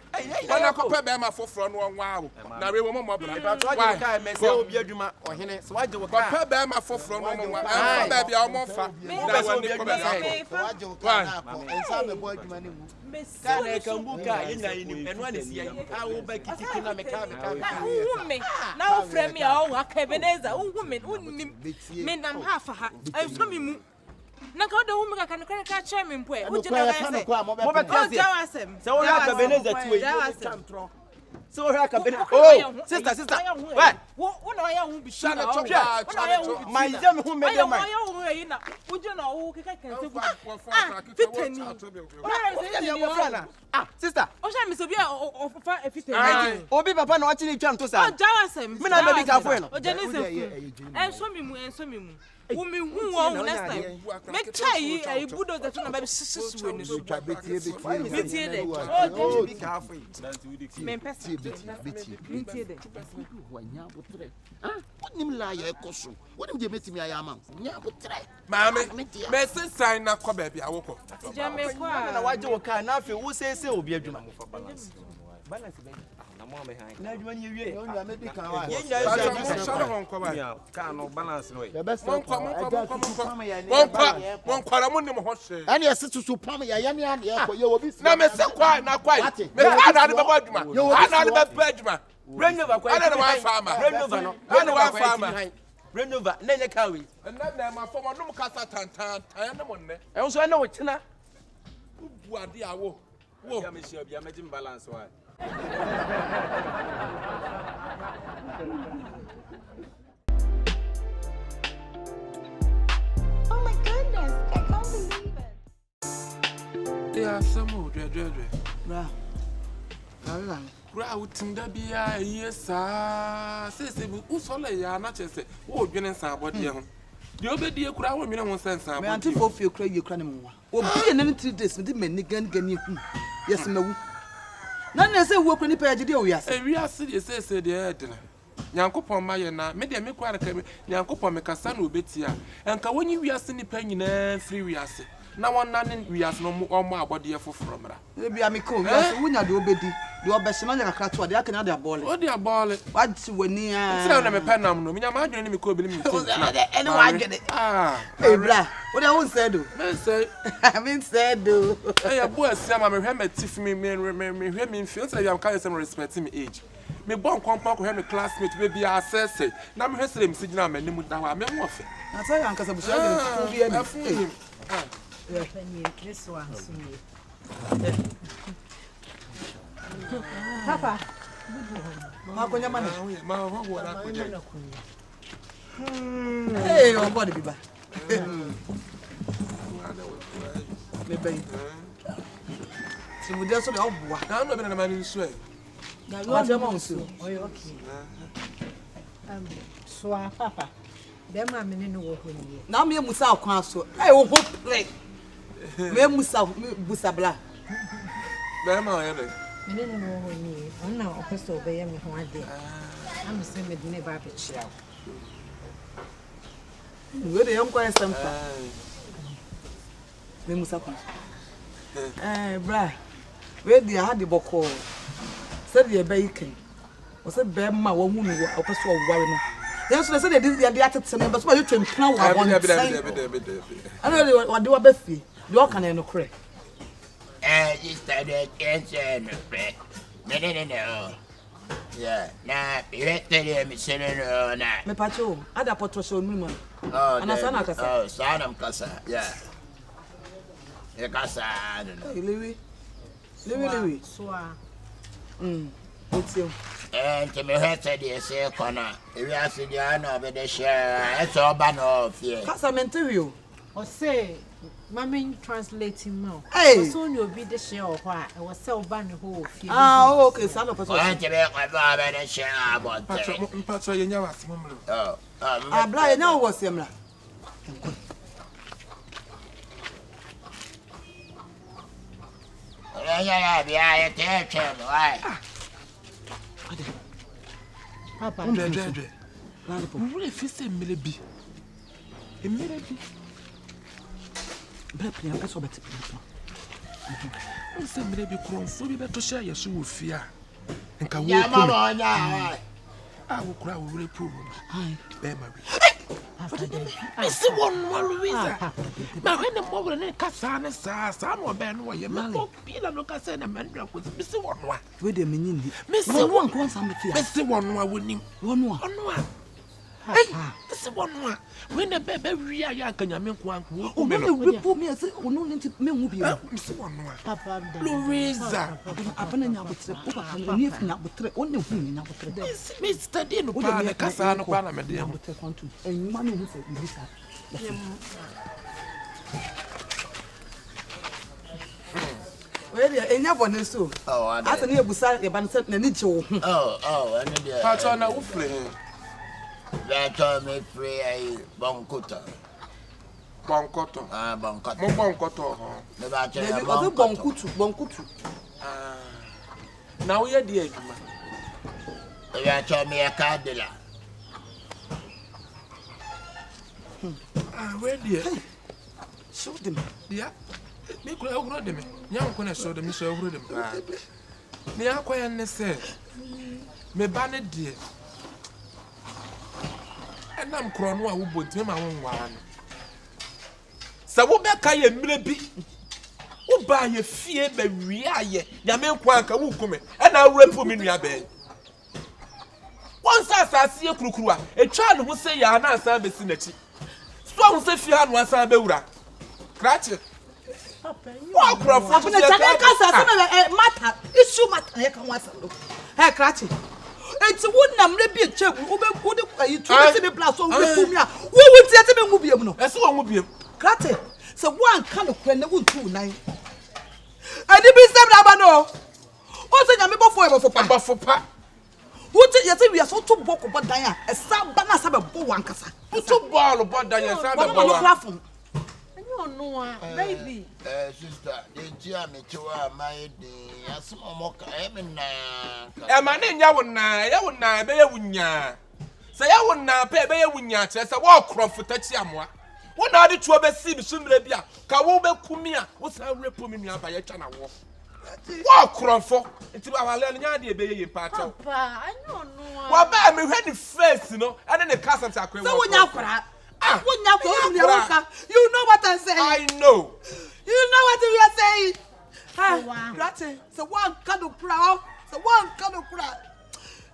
Wana ko pe be ma foforo no nwa wo. Na we wo mo bra. Ba to aje ka me se obi adwuma ohene. So waje wo ka. Pe be ma foforo no mo nwa. Fa ba bia o mo fa. Na wo ni ko be sa. Waje wo ka na ko. Ensa me bo adwuma ne mu. Ka na kambuka yenya ni enu anesi ya. A wo ba kitiki na me ka. Me. Na wo frame ya o Akabenezer. Me nam hafa ha. I from me. Na ka do hu me ka no ka che me mpo e. Wo jina ga se. Mo be tia se. Se wo ya Akabenezer ti we. So her Akabenezer. Oh, sister. What? Wo na ya hu bi Shana chopa. My jam hu me dem. Ya hu yi na. Wo jina o ke ka kan se. Fitani. Ah, sister. O sha mi so bi o fa fitani. Obi papa na wachi ni twam to sa. O jawasem. Me na baby ka fo no. O jeni se. Enso mi mu. Wo me hu wo next time. Make chai e budo that na baby sisu we ni so. Betie de. O Obi ka fo. Me pese. Betie de. Wanya botre. Wonim la ye koso. Wonim je metimi ayama. Nya botre. Mame. Me se sign na ko ba bia wo ko. Jame kwa. Na waje wo ka na afi wo se obi adwuma. Balance be. Na mo me han. Na adwuma ni wie. Onya me di kan wa. Shana won ko ba. Ka no balance no. Mon kwara mo ni mo ho hwe. Ani ese tutu pam ya ya ne an ye ko ye obi Na me se kwa na kwai. Me ka na de ba adwuma. Ana de ba adwuma. Renova kwa. Ana de wa farmer. Renova no. Ana wa farmer. Renova na nye ka we. Na ma fo mo no kasa tantan. Aya na mo nne. E so na wo china. Bu ade awo. Wo. Ya me share bia me jim balance wa. Oh my goodness, I can't believe it. Yeah, some dre. Bra. Ala. Gra utinda bia yesa. Se bu so le ya na chese. Wo dwene nsa abode ho. De obedie kura wo nwene ho sensa abode. Me anti fo fie kura ye kura ne mo wa. Obi ne 3 days me di mani gan hu. Yes mawu. Na na se wo kura ni pa agide o wiase. Wiase de se de edene. Nyankopon ma ye na me de me kwa ka me Nyankopon me kasa na obeti a. Enka wonyi wiase ni pa nyina free wiase. Na wonna ne wiase no omo abode foforo mra. E bia me ko wiase wonya de obedi. De obese ma nya kakra to de aka na de abole. O de abole. Wati wani a. Tira na me pa nam no. Nya ma adwene ni me ko obi ni me tin. Ene wa adwene. Ah. E bra. Wo de won say do. Me say. Me say do. Eh ya bo asia ma me hwe me tif me hwe me feel say am carry some respect me age. Me bon kompa ko hwe me classmate we bia assess. Na me hwe sele me sigina ma nimu da wa me ho fe. Na say an kasa busu de fu bia ni. Ya pani this one so. Papa. Ma ko nyama ni. Ma ho na ko. Eh, o body biba. Me baby. So we just so the obwa. Na no be na mani nso e. Na you say mo nso. Okay. So papa. Dem ma me no wo honi. Na me musa akwan so. Wo ho play. Me musa busabla. Be ma o ye be. Me no wo honi. Onna opeso be ye me ho ade. Am say me ne ba be chia. We dey nkwa sampa. Me musa akwan. Bra. We dey ha de boko. Say dey be iken. O say be ma wo hu no opeso wo ware no. Yes, they say they atete me, but you twem plan wa one. I know what do abefi. You can no kre. You started answering no. Yeah, nah, you had to me saying no, nah. Me pacho, ada potro so mi man. Oh, ana sana kasa. Oh, sana kasa. Yeah. E kasa, I don't know. Lewi. So It's you. And to me head said yes, corner. If you ask the honor of the share, it's all ban off here. Kasa menterio. or say Mammy translating more. Hey, soon you'll be the share of what I was so bad the whole field. Okay, son of a I to make my father the share about Mpatso ye nya wasem mlo. Oh, Abla na wo semla. Yeah, take him, why? Papa, Ndedwe. Wure fi se mmele bi. Mmele bi. Bra pia peso beti pia. Se mmele bi kronfo bi beto hye yeso wo fi a. Nka wo Yeah, ku. mama, yeah. Ah, wo kura wo wure problem. Ai, Be ma wi. Papa, Isi won no Louisa. Ma when the mobile ne kasa ne sa no be no ye me ko pila no kasa na mandra ko isi won no. we de menyindi. Me se won kon sam fia. Isi won no wonim. Wonu a. Ono a. Hey, isi won no. When the bebe wi a ya kanya me ko anko. O me we po me say onu nti me hu bi. Isi won no. Papa, Louisa. Abana nya botre. O papa ni fi nya botre. O ne hu nya botre. Me study no pa na kasa no pa na me de. Botre kwantu. Enuma no hu se bi sa. We de enya bone so. Oh, I Asa ne ebusa ye ban se na ni je wo hu. Oh, and then Pacho na wo fle. that told me free a bonkuta. Bonkoto. Ah, bonkuta. Mo bonkoto ho. The battery Dey o bonkutu. Na wo ye di adwuma. You told me a candela. Ah, where di? Show them. Ya. Me kura ogro de me. Nya nko na so de me so ogro de me. Ne akoya ne se. Me ba ne die. Enam kro no a wo bonti ma won wara no. Sa wo be ka ye mire bi. Wo ba ye fie ba wi aye. Ya me nko anka wo kume. E na rape mi nua be. Won sa asase ye kurukuru a, etwa ne ho se ya na asa be si nachi. So ho se fie anu asa be wura. Krache. Wa kurafo Abuna chaka kasa so na matter issue matter ye kan wasa lo. Hey krachi. Enti wonam re bi echewu wo de kwayi tu se be plus so we pu mi a. Wo tie te be ngu biem no. Ese won mu biem. Krachi. Se wo anka no kwen na wo ntu nan. Adi bi sem na ba no. O se nyame bofo e bofo pa. Bofo pa. Wo te ye te wi aso to boko bodan a. Esa ba na sa be bo wankasa. Putu ball bodan ya sa be Wo bo. no platform. no, baby. Sister, the Jia me to my day. As Momoka, E ma ne nya wona, ya wona be ya wunya. Se ya wona pe be ya wunya che se wo krofo tachi amoa. Wona ade tuo be si bi sumre bia, ka wo be kumi a, wo sa repo mi nua ba ya twa na wo. Wo krofo, enti ba wale nya de be ye pa cha. Papa, I don't know. Wa ba me hwe ni face no, ene ne kasa ta kwen wo. So wonya kwara. Wonya kwara. You know what I'm saying? I know. You know what we are saying? Ah, Krachi. So one kind of proud. So one kind of proud.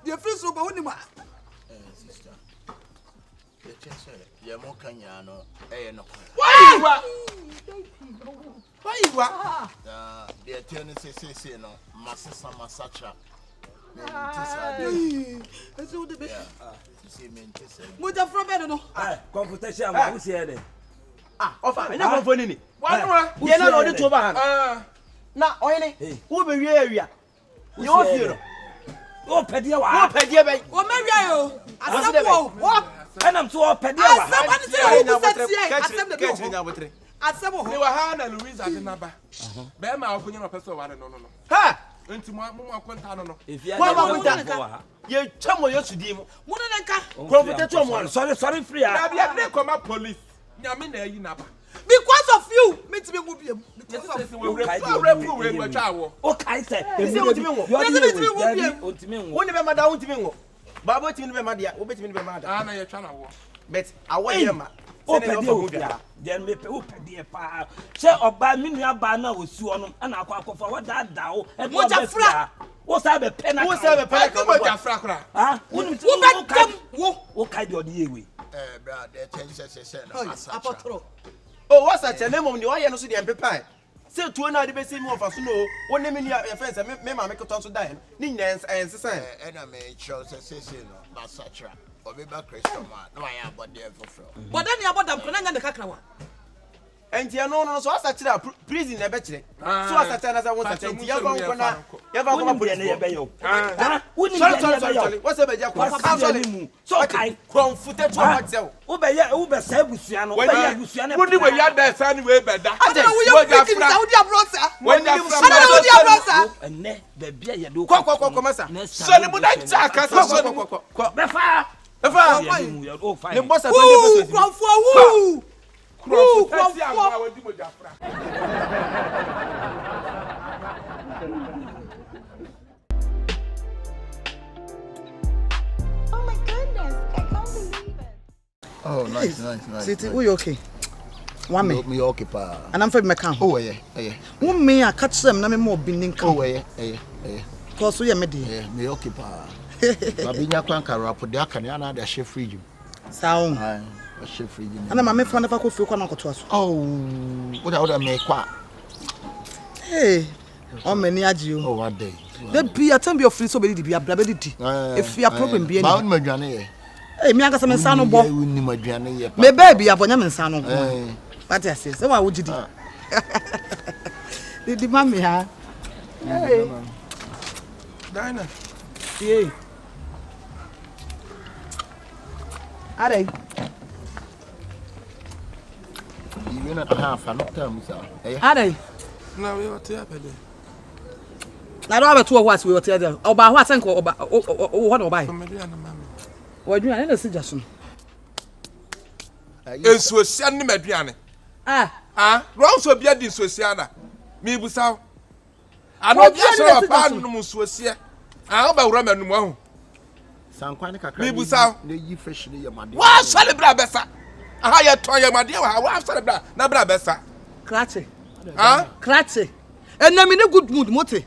The office of Bonima. sister. The chest, Yamokanyano, no. Why you are? The attorney says, no, Massa Massacha. Muja from Bedo. Compilation, who's here? Offer. Enya for phone ni. Wanwa. Ye na no de to ba han. Na oyene. Wo be wie awia. Ye wo fie no. Wo pede wa. Wo pede be. Wo mawia yo. Asabo. Wo. Enam so wo pede wa. Asabo ni se wo kusatie. Asabo de Catch nya botre. Asabo ho. Ni wa ha na Louise ade na ba. Be ma akonya no person wa no. Ha! Enti mo akonta no. Wa ma kunta. Ye twamo ye sudi mu. Mo ne nka. Confrontate mo. Sorry free ah. Na bia dey come police. Nyame na yi na ba. Because of you, me to be mu biem. Because of We refu we gba wo. O kai say. Ese o timi wo. Ontimi wo. Wo ne be ma da wo timi wo. Baba timi be ma dia, wo be timi be ma da. Ah na ye twa na wo. But awo ye ma. O pede o bia. Den me pe o pede pa. Se oba mi nua ba na osu ono na akwa wa da o. Mo ja fra. Wo sa be pe na. Wo sa be pe na Ka mo ja fra kra. Ah, wo wo kai de odi ewe. Bra, the tension say no. Apotro. Oh, what's that name of the one you know see the MP5? Say to na de be say me of aso no. Wo ne me ni your friends me ma me koton so die. Ni nyans en sesan. Na me show say no. Masatra. Obi ba Christian man. No I am but there for. But then you about them konya de kakra wa. Enti no so asachira prison na be kire. So asachira na say won sacha enti ya ba nko na ya ba ko police na be yo. Ah, woni sorry. What's about ya ko? Sorry. So kai confute to what say. Wo be say busua no. Wo be ya busua na. Woni we ya da sa ni we be da. Ade wo ya pikin sa wo dia brosa. When ya Ana wo dia brosa. Enne be bia ye do. Ko masa. So ni mu da cha ka so Ko. Be fa. Le boss a 20%. Kwafo wu. Tati amwa we di mo ja fra. Oh my goodness, I can't believe it. Oh, nice. Siti, we okay? One me. Me okay pa. And I'm for me can. Oh yeah. Wo me a catch them na me mo binding kan. Oh yeah. Cause we me dey. Yeah, me okay pa. Babinya kwan karapo de aka ne ana da chef fridge. Saun. Ah, chef fridge. Ana ma me fa na fa ko fi kwa na koto aso. Oh, what me kwa. Hey. O me ni agi o. Oh, what day. The be a time be of free so be di bia bra be di. If your problem be any. Ba on madwane ye. Eh mi aka se me nsa no bo. Unni madwane ye. Me baby abonya me nsa no. What I say? So wa wo gidi. Di mami ha. Hey. Dina. Yeah. Are. You not half an time sir. Are. Na we what ya pede. Na do abeto what we what there. Oba ho asenko oba what oba. Comedian na mama. Wadua na se jaso. Ensuosia ni maduane. Ron so bia di ensuosia na. Mi busaw. Ano bia so pa no ensuosia. Ba wura manum ahu. Sankwane kakra. Mi busaw. Na yi fresh ni yamade. Wa celebra besa. Aha ye ton yamade wa celebra na bra besa. Krache. Krache. Enami ne good mood mote.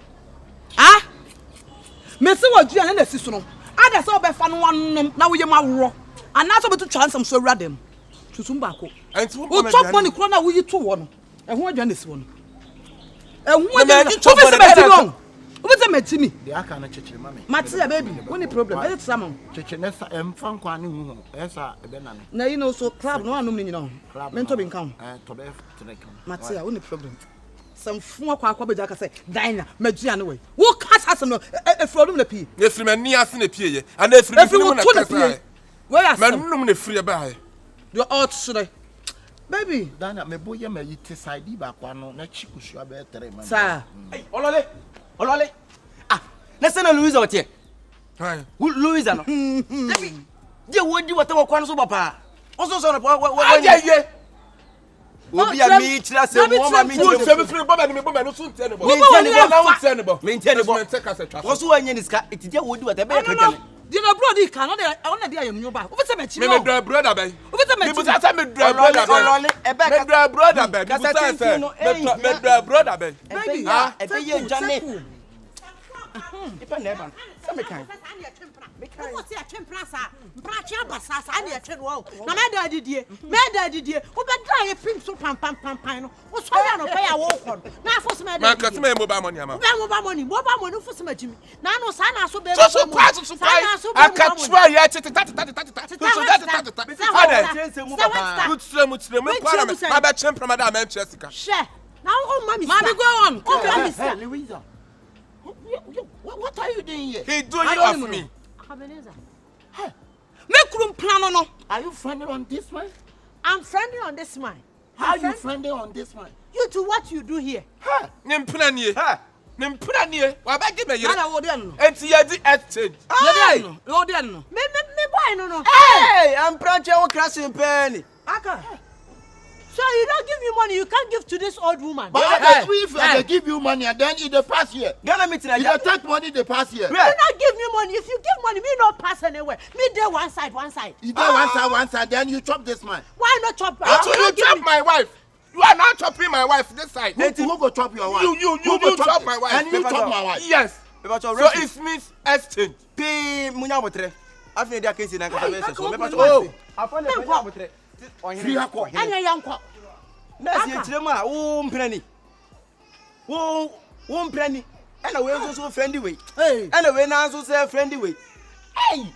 Me se wadua na si so no. Ada so be fa no wanom na wo ye mawro. Ana so betu twansam so wura dem. Tutum ba ko. O top money kro na wo yi to wo no. Eho adwa na si wo no. Eho adwa na so be se be wrong. Obi se metimi. De aka na chechire mame. Matia baby, woni problem. E tsama. Chechire na sa emfa nkwa ne hu ho. Esa ebe na no. Na you know so club no anum ni nyina ho. Mento be nkan. To be to the come. Matia, woni problem. Some fun akwa be jaka say, "Dina, medua no way." Wo cast asem no efrodum na pie. Efri mani ase na pie ye. Ana efri mu na kasa. Where are some? Manum na efri ba ye. You out today. Baby, Dana me boye me yiti side ba kwa no na chikusu abe 3 man. sir. Olole. Na se na Louise otie. Hai. Louise no. Je wodi wata kwa no so papa. Oso so no Aye. Obi a mi tira se mo ma mi Fu tira. se mi bo ba ni me bo ma no sun tie ne bo. Mi tie ne bo na won tie ne bo. Mi tie ne bo. Oso wanye ni ska etije wodi wata be ka jale. Di na bro di kan no de ona de ayem nyoba. Wo se mechi Me no. dra brother bay. Wo se Me mechi. bu sa me dra brother bay. Olole e be Me ka. dra brother bay. Me bu sa me dra brother bay. Baby, e be ye jane. Nipa never. Some kind. What's your temperasa? Bracha basasa, and your chin wall. No matter did who but die a prim so pam. What's why I pay a walk on? Now for some money, mobile money. Mobile money for some Jimmy. Now no son, I so bad. I can try yet. Share. Now, oh, mommy, go on. Oh, Louisa. What are you doing here? He doing it off me. Akabenezer. Make room plan no. Are you friendly on this one? I'm friendly on this one. How are you friendly on this one? You two, what you do here? Nimpranie. Wa ba give me yere. Nana wo de no. Enti ye di exchange. Wo de no. Me boy no. Hey, I'm Prancha wo crashing penny. Aka. So you don't give me money, you can't give to this old woman. But if they give you money and then in the past year, Ghana meeting you take money the past year. You not give me money. If you give money, me not pass anywhere. Me there one side. You do one side, then you chop this man. Why not chop? You chop my wife. You are not chopping my wife this side. Who go chop your wife? You chop my wife. And you chop my wife. Yes. So it means exchange. P munya botre. Afi dia kesi na Akabenezer so me pa Oh, afọ na munya botre. Free hako. Anya yanko. Na si ekyire mu a wo mprani. Wo mprani. Ana we so friendly way. Hey. Ana we na so say friendly way. Hey.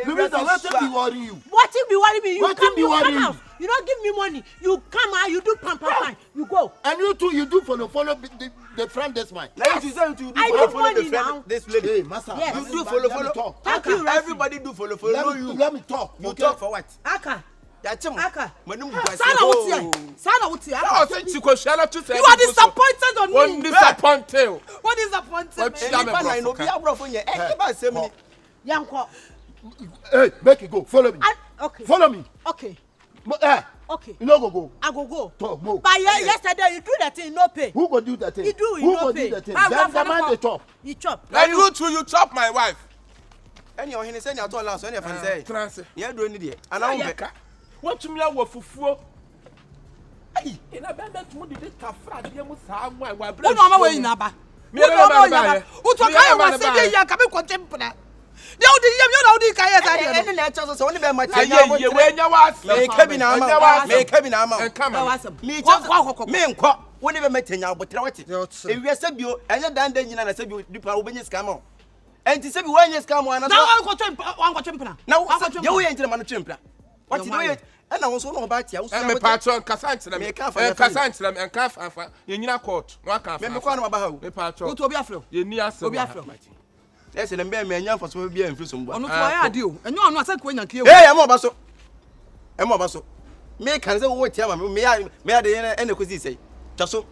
Louisa, what be worrying you? What if be worry me? You What come, if be you worry come you? out. You don't give me money. You come out, you do pam. You go. And you too, you do follow the friend this man. Now you say you do I follow need the money friend now. this lady. Hey, master. Yes. You do Let me follow. talk. Thank you, Rafi. Everybody do follow. No you. Let me talk. You talk for what? Aka. Ya chim. Aka. Manum Sana wo tie. Sana wo tie. Oh, say Chikoshia to say. You are disappointed on One me. disappointed. What disappointed What me? she- Nipa na no bi abrofo nye. E ba sem ni. Yanko. Hey, make it go. Follow me. Okay. Follow me. Okay. Okay. You no go. I go. Talk more. But yesterday you do that thing, no pay. Who go do that thing? You do, you Who no go pay. do that thing? Ah, Then well, the man they chop. You chop. Now you too, you chop my wife. Any ohene say na to last, any fan say. Trance. Ye do ni de. Ana wo be. What you mean wo fufuo? Ai, ina be mu de kafra de mu saa mo wa bra. Wo no ma we nyina ba. Wo no ma nyina ba. Wo to kai wa se de ya ka be kwotempna. De wo de yem yo na wo de kai ya sa de. Any na echo so woni be ma Aye ye we nya wa asem. Me kabi na ama. Me kabi na ama. Come on. Me cho. Me nkọ. Woni be matanya obotre wote. Ewie se bio, enye danda nyina na se bio dipa wo benye scam. Enti se bi wo enye scam ana so. Na wa kwotempna. Na ye wo enye ma no twempra. What do you ana wo so no ba tia wo so. Me patron kasantre me. Kasantre me enka afa. Ye nyina court. No aka afa. Me ko na ba ha wo. Me patron. Wo to obi afro. Ye ni asem. Obi afro. Yes, le mbe me anya faso bia mfiri so mbo. Ono to ya ade o. Enyo ono asa ko nya kiye. Eh, e mo ba so. Me kan se wo tia ma me ade ene ko si sei. Twaso.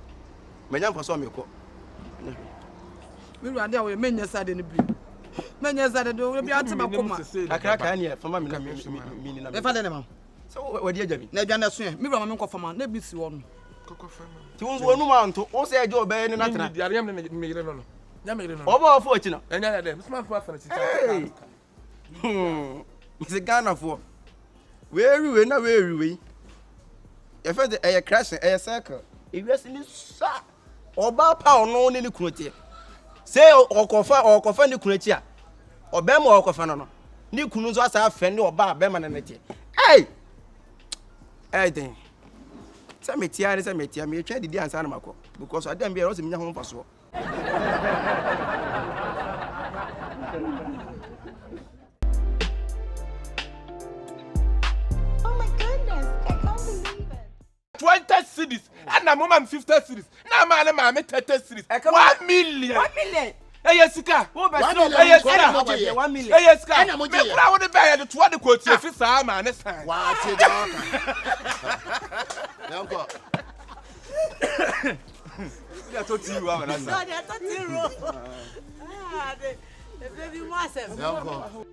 Me nya faso me ko. Me ru ade a wo menya sa de ne bi. Menya sa de do bi ate ba koma. Akra ka ne fama me ni na. E fa de ne ma. So wadi ajami. Na adwa na so e. Me ru ma me nkɔ fama na bi si wo no. Koko fama. Ti wo nu ma nto. Wo se eje obe ni na tena. Di ariam ne me yire no no. Ya me yire no. Oba ofo ochi na. Enya na de. Misma fo afa na tita. Is Ghana for. We na we. E fa de e crash e circle. E wiase ni sa. Oba pa ono ne kunu tie. Se okofa ne kunu tie a. Oba ma okofa no no. Ni kunu zo asa afa ne oba ba ma na tie. Hey! Then. Say me tia me twa didi ansa na makọ because adam bia rosi menya ho mfaso. Oh my goodness, I can't believe it. 20 cities and na mama 50 cities. Na ma na ma 30 cities. 1 million. 1 million. Hey sika. Wo be One so million. Yes, One sir. million. 1 million. Hey sika. Ana mo Me je. kura wo de ba ya de to de quote fi saa ma ne san. Wa che da. Yanko. Ya to ti wa na No, sa. they are not zero. The baby massive. Yanko.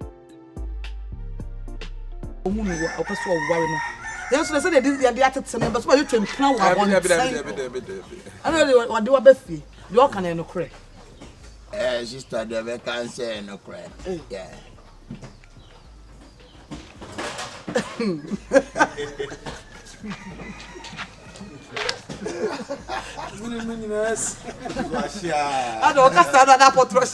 Omu no wo opeso oware no. Yen so say de atete me be so you twempna wo abon. Ana de wa ba fie. De o kan no kure. Sister, they can't say no cry. Yeah. I don't cast that portrait.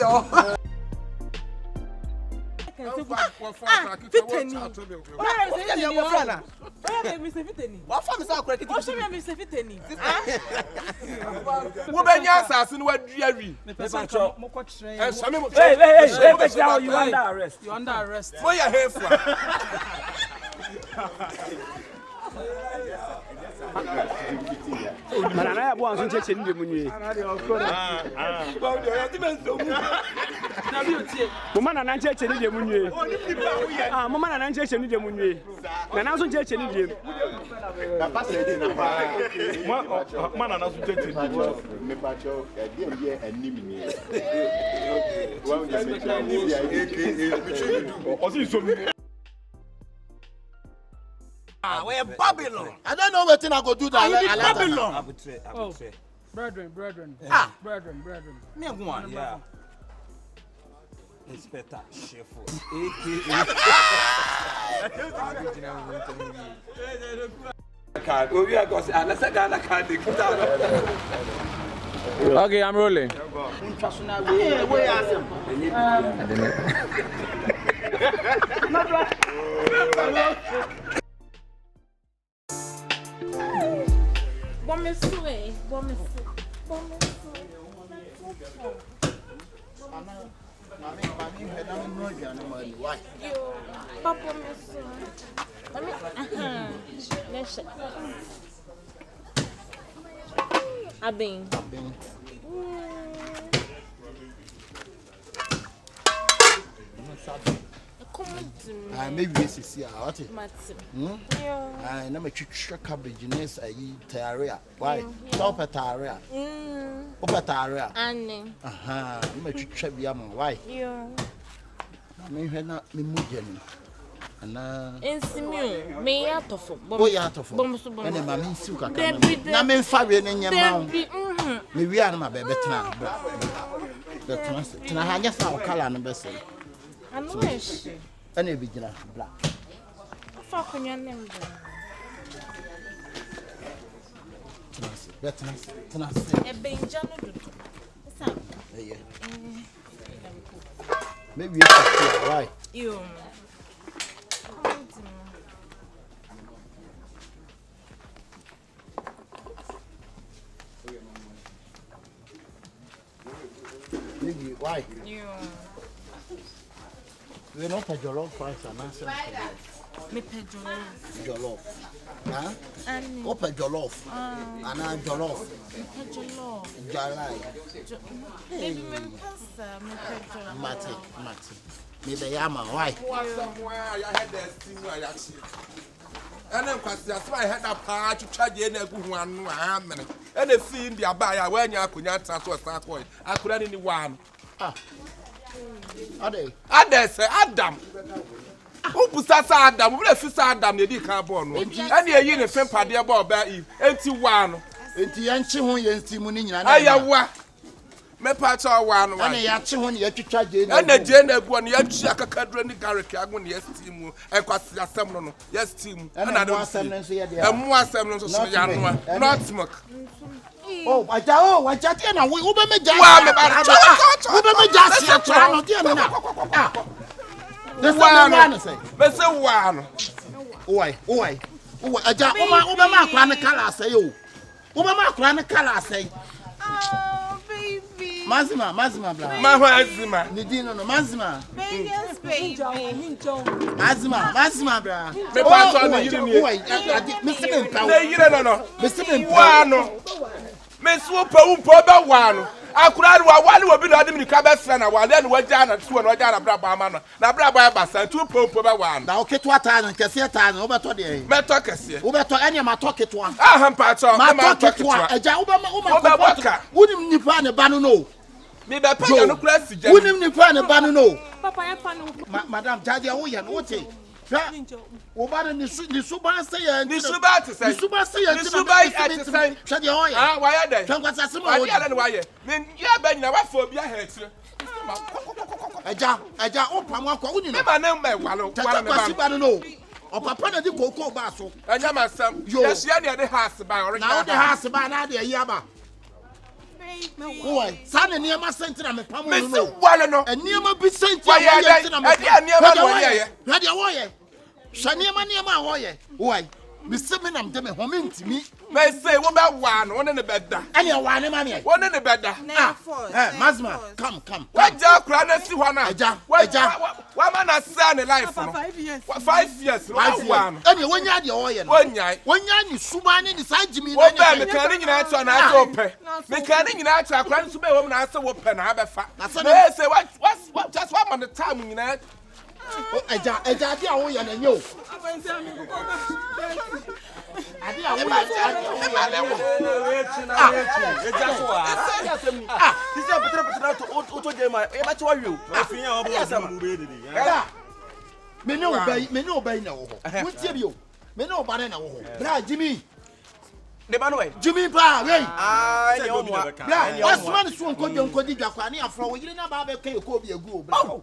You under arrest. Why you here for? Manana ya bwa nso cheche ndi munye. Mama na cheche ndi munye. Mama na cheche ndi munye. Na nso cheche ndi. Papa say na pa. Mana na so cheche ndi. Me pa cho die anim ni. Wa o je me cha ni ya Osi so mi. We're Babylon. I don't know what I go do that. Babylon. Brethren. Brethren. Me go on. Yeah. Inspector Sheffield. Card. Oh, we are going to. Let's get a card. Okay, I'm rolling. Abin. Maybe this is here. What is? I never trick cabbage in this area. Why? Top at area. Up area. Anne. Aha, I'm a trick why? Yeah. I mean, had not me moving. And In Simeon, me out of boy out of and a mammy suka. I mean, fire in your mouth. Maybe I'm a baby tonight. But I just saw color and vessel. I know it. Any beginner black. Fuck on your name. A Benjamin. Maybe you why? You. Maybe why? You. We don't pay jollof price and answer. Me pay Jollof. Huh? And Open jollof. And I jollof. jollof. Jalai. Maybe me pasta. Me pay jollof. Mati. Maybe yama. Why? Somewhere I had that thing where I see. And then, because that's why I had a part to charge any good one. And the fee in the abaya when you could not transfer that way. I couldn't anyone. Ade say Adam. Who puts us Adam? We let Adam the carbon. And you in same party about Eve. 81. Enti yanchi ho yenti mu ni nyina na. Ayawa. Me part of one. And yachi ho ye twitwa je and the jene go na yachi akakadro ni garlic ago na steam e kwasi asem no yes steam and I don't asem no so ye dey. Emu asem no so ya no not smoke. Oh, waja te na we be me ja. Wa me ba we be me ja si atwa no dey na. This one say. Me say one. Oi. Aja o be ma akwa ne kala say o. O be ma akwa ne kala say. Oh, baby. Mazima bla. Mazima. Nidino no Mazima. Yes, baby. Mazima bra. Me pa so na yiri ni. Me se be mpa. Na yiri no. Me se be mpa. Wa no. Me so pa umpo be wa no. Akura wa wale obi na adimi ka be fre na wale na waja na tuo na waja na bra ba ma no. Na bra ba ba san tu pompo be wa no. Na oketo ata no kese ata no obeto de. Me to kese. Obeto anya ma to keto. Ah pa to. Ma to keto. Eja ma unim nipa ne ba no. Me be pa no kura si je. Unim nipa ne ba no. Papa ya fa no. Madam Jadia wo ya no wote. Wo ba ni suba say ya. Ni suba te say. Ni suba say ya. Ni suba te say. Hwe de ho ya. Ah wa ya dey. Hwe kwasa se mo. Wa ya na wa ye. Me ya ba nyina wa fo bia ha tire. Eja o pam akwa uni no. Me ma na me walo. Tata kwasi ba no. O papa na di koko ba so. Anya masam. Yo. Yes, ya de house ba original. Na the house ba na de yi aba. Why? Sana niema sentina me pamu no. Me se wale no. Niema bi sentina Why ya me. niema no ye. Na de wo ye. Sha niema wo ye. Why? Me se me nam de me ho me ntimi. Me say wo be wa no one ne beda. Ani wa ne ma me. One ne beda. Mazma, come. Waja kura na si ho na. Eja. Wa ma na sa ne life no. 5 years. 5 years. Wa no. Ani wonya de wo ye no. Wonya ni suba ne ni sa jimi na. Wo ba me kan ni nyina ato na ato pe. Me kan ni nyina ato akura nso be wo na ase wo pe na abefa. Me say what just one man the time nyina. Eja di awo ye na nyo. Adi awo ye. This is to dem e ba ti wa wi o. Afin obo mu be dedi. Me no obey na wo ho. Wo tie bi o. Me no obare na wo ho. Bra Jimmy. De ba no we. Jimmy pa, wey. Ni o mo. Bra, asman so nko di dwa kwa na afro wo yire na ba be kan e ko bi egu o bra.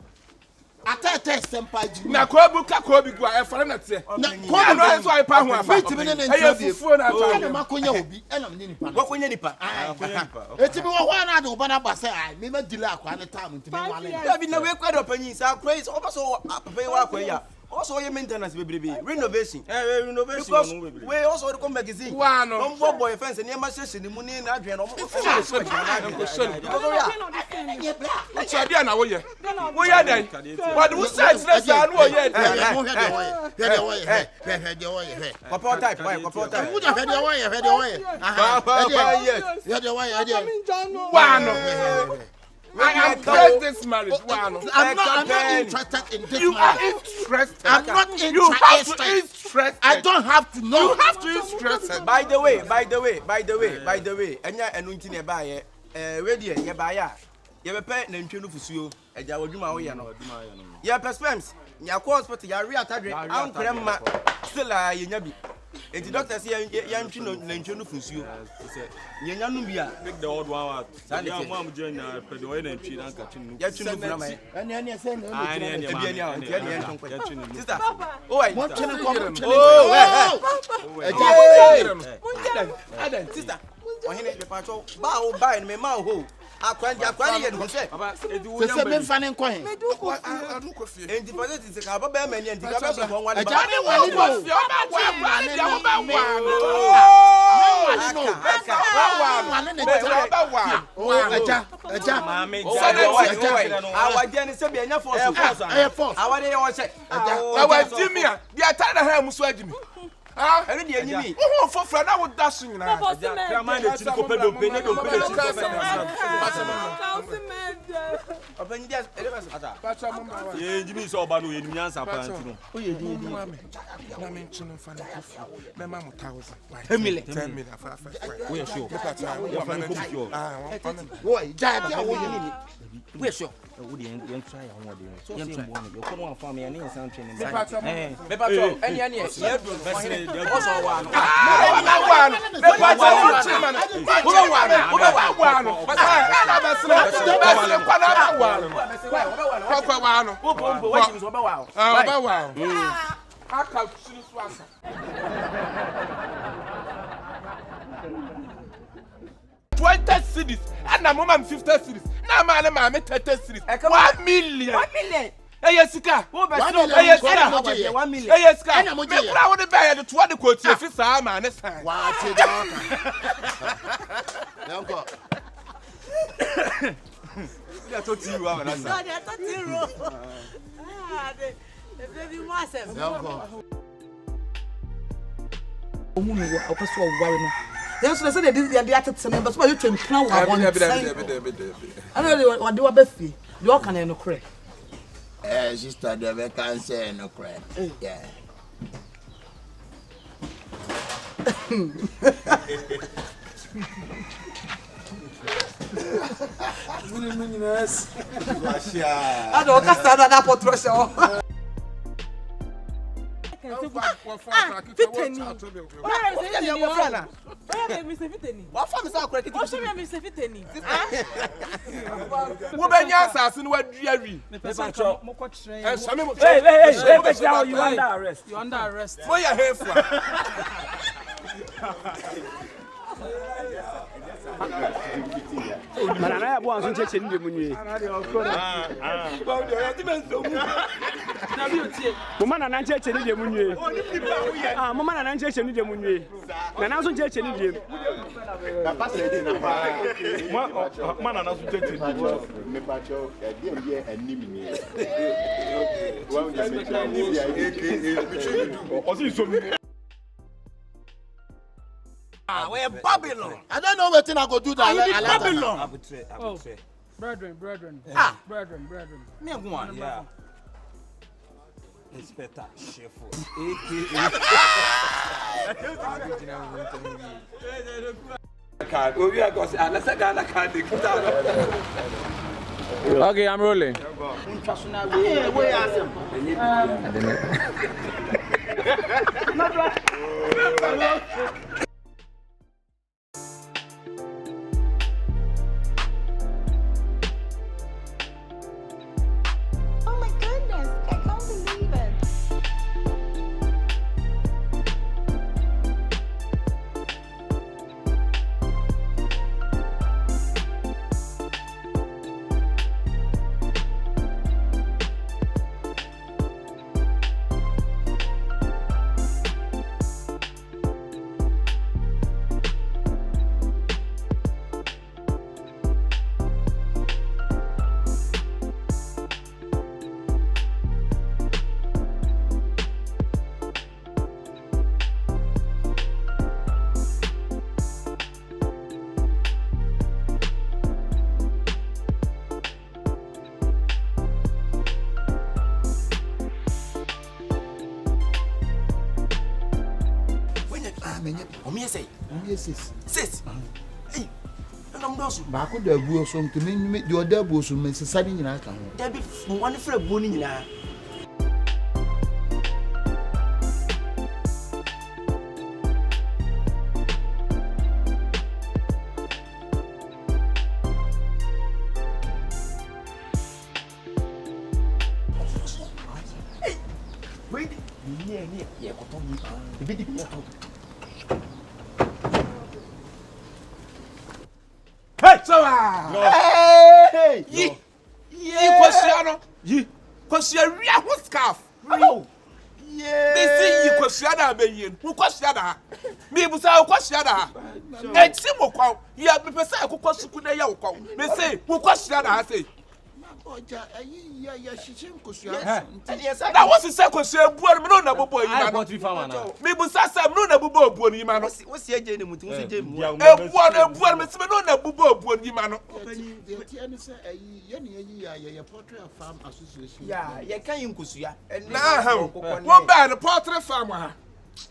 Atete sempa ji na ko bu ka ko bi gu a e fara na te na ko no so ai pa ho afa fitimi ne ntia bi fufu na ta na makonya obi e na me nipa wo konya nipa etimi wo ho na de oba na ba se ai me ma dila akwa ne time ntimi wale ya bi na we kwa do panyin sa crazy o ba so papa wa kwa ya also your maintenance bebrebe renovation renovation because we also the come magazine no boy fence ni ma sheshe ni mu ni na adwen no mo so dia na wo ye dan what we say stress and wo ye papa type why papa type who the I am against this marriage. I'm not interested in this you marriage. Are interested. I'm not interested. You have to be interested. I don't have to know. You have to be interested. By the way. Enya enu nti na ba ye. We die ye ba ya. Ye be pe na ntwe no fusuo. Eja wadwuma wo ye no. Ye perspems. Nya ko hospital ya re atadwe. Ankrem ma. Still ye nya bi. Enti doctor say ya ntwe no na ntwe no fusuo. Ye nya no bi a. Make the old one out. Ya mo am join na pe de we na ntwe na nka tinu. Ya twe no funa mai. Eni say no. Sister. Oh wait. What can I come? Adan sister. Ohene de pacho ba o ba ni me ma ho. Akwani ye no se. Baba edu wo se me fa ne nkɔ he. Adu ko fie. Enti for this is ka ba ba ma ni enti ka ba so won wale ba. Eja ne wale no. Eja. Mami. Awaje ni se bi enya force. Awade ye wo se. Awa Jimmy a dia tare na ha muso Jimmy. Ah, ene de enyimi. Wo fofra na wo da so nyina. Krama de ti ko pe dompe ne dompe de ti. Open dia ata. Pacha mo ma wa. Ye Jimmy so oba no ye nim nyansa pa ntino. O ye di na me nchino fa na kofi. Me ma mo 1000. 10 million. 10 million fa. We are sure. Wo fa na sure. Boy, ja wo ye ni. We are sure. We dey try ya ho dey. Yen try mo no. Yo come one farm ya ni nsan twe ni. Me pacho eni ye do. Also wa no. Cities and a moment 50 cities. Now, man, 30 cities. 1 million. 1 million. Hey, Sika. 1 million. Hey, Sika. Me kura wo de buy the 20 quote if it's a man this time. What it Uncle. I told you have an answer. I thought you the baby was Uncle. Omu wo akoso wo no. Yes, they say they atete me but so you twem plan wa won. Ana de wa ba fi. De o kan no kre. Sister de be kan say no kre. Yeah. Meninas. Ado ka sta na potro se o. na se gu. Fitani. Mr. Fitani. What from is akora kiti? Mr. Fitani. Wo benya asase no waduawi. Hey, you under arrest. You under arrest. Mo ya hefua. Mana na ya bo anso cheche ni dem nwie. Mama na nan cheche ni dem nwie. Mama na nan cheche ni dem nwie. Na nan so cheche ni dem. Papa say dey na pa. Mana na so cheche ni. Me pa cho e dey here anim ni. Wa we dey try ni bi We're Babylon. I don't know wetin I go do that. You did Babylon. Abutre. Brethren. Brethren. Me go on. Yeah. Inspector Shefo. Card. Oh, we are going to let's get a card. Okay, I'm rolling. Oh my goodness, I can't believe it. Sis. Hey. I'm not so. Ba ko da buo so ntumi me de oda buo so me sesa ni nyina ka ho. There be one for a bone in here. Wait. Yeah, ko to mi. Ibi di to. Hey, so Hey! Yi kwasiano. Yi kwasiawia ho scarf. Oh. Yeah. Me see yi kwasiada be yin. Wo kwasiada. Me busa wo kwasiada. Enti mo kwa. Ya me pese akokwa suku na ya wo kwa. Me say wo kwasiada ha say. Oja ayi ya shichem kosua. Na wo se kwasiabu me no na bobo yi ma no. Me busa sam no na bobo obu ni ma no. Wo se eje ni mutu, wo se eje mu. Ebu me se me no na bobo obu ni ma no. The tiani say ayi ye ni ayi ya Poultry Farm Association. Yeah, ye kan yin kosua. Na ha. Wo ba na Poultry Farm ha.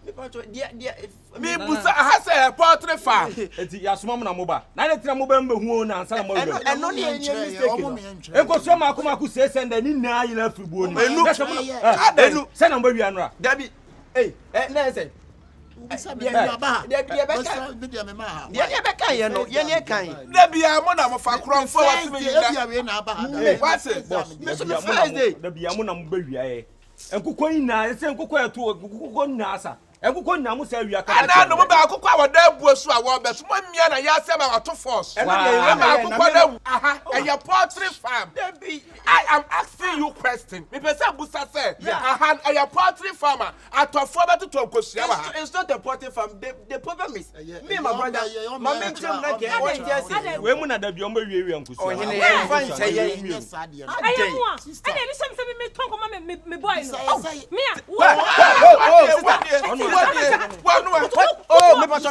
Me busa ha say Poultry Farm. Enti ya soma mo na mo ba. Na ne tira mo ba mbehu na ansa na mo wi. Eno ne yen mistake. Enko so ma akoma se send ni na yi na fribuo ni. Enu se na mo wi anura. Dabi. Eh, na say. Dia ba. Dia be kan ye no, ye ne kan. Da bia mo na mo fa kronfo wa se me Dia we na ba. What's it? Me so Friday. Da bia mo na mo ba wi aye. Enkukwo ina se enkukwo eto enkukwo ina asa. Enkukwo ina mo sa wi aka. Ana no mo ba akukwo awoda buo so a wo be so mo mia na ya se ma wato force. Ama akukwo na aha, eya Poultry Farm. I am asking you question. Me pese busa say, aha, eya Poultry Farmer. Atofo be to nkosia ba. It's not a Poultry Farm. The problem is me and my brother. My main team na get what just say. We mu na da bia o ma wi ankusu. Oh, hene fan say ye. Aye mo. Ene ni sem se me tonko ma me boy no. Me a. Oh, me pacho.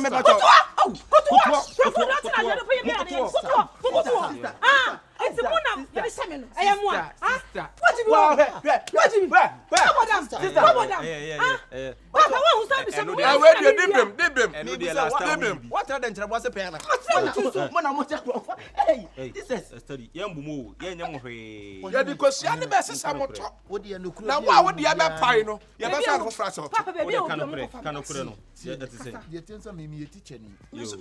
It's Mona. You be saying no. I am one. What do you Wow, What do you mean? What are the was a pen? Hey, this is study. Young Bumo, Yeah, because you are the best. What do you know? Now, why would you have a pino? You have a frasso. Papa, baby, cannot put on. The attention may be a teacher. Miss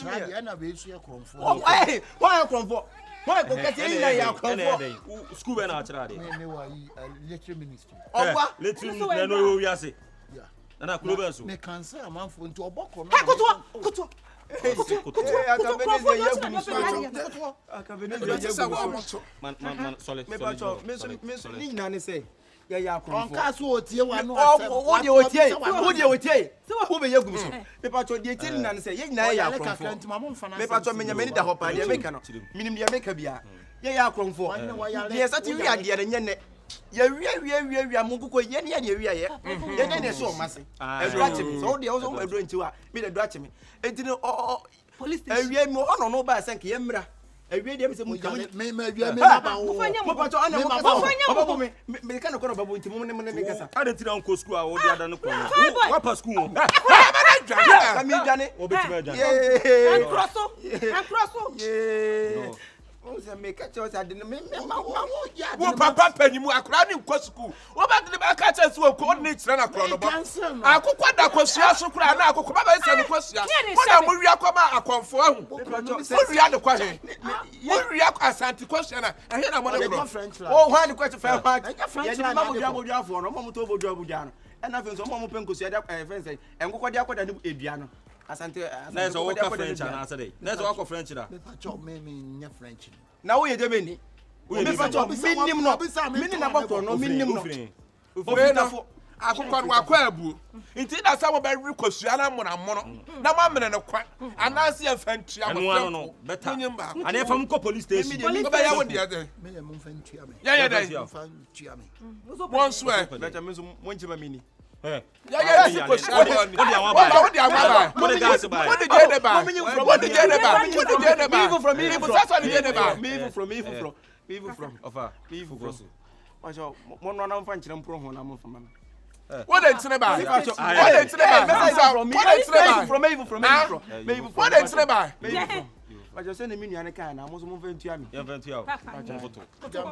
Anna, we see a crumb for. Why come for? Why go get in school and out? Lecture ministry. Oh, what? Let's know who we are. And I could make answer a month into a book. police station. No ba sank yemra. Ewie dem se mu ka me na ba wo. Mo pa to ana mo me ka no ko babo nti mo ne kasa. Ade ti na nko school a wo di ada no ko. Wa pa school. Ka mi dwane. Obeti ma dwane. Crosso. Yeah. Say make a choice ade me Wo papa panimu akra ni nko school. Wo ba de ba ka chance wo coordinate na akra no ba. Akokwa da kwasua so kra na akokwa ba ba se ni kwasua. Wo na mo wi akoma akonfo ahu. Wo wi ade kwa he. Wo wi asante kwasua na ehe na mo na kro. Oh, why the question for part? Ya di ma mo dua fo no mo to bodua budua no. E na fe so mo penkosu ya friend say enkokwa di akoda ni edua no. Asante na so wo ka French na asade. Na so wo ka French da. Me nya French. Na wo ye de beni. Me pacho minim no. Minim na bokro no minim no. Ofina akokwa no akwa abu. Nti na sa wo ba ri kwasua na mo na mo no. Na mo amene no kwa. Anase ya fantua mo. No, better. Ane fam ko police station. Go ba ya wo dia de. Me ya mo fantua me. Ya dai. Fantua me. One swear. Better me so mo nchima mini. Yeah, kwasua no. What the amaba? What the gas ba? What the jede ba? What the jede ba? What the jede ba? Even from Ofa. Pacho mo no na mfa nchire mpro ho na mo fa mama. What the ntine ba? What the ntine ba? What the ntine ba? Pacho se na mi nuane kan na mo so mo fa ntua mi. Ya fa ntua. Pacho foto.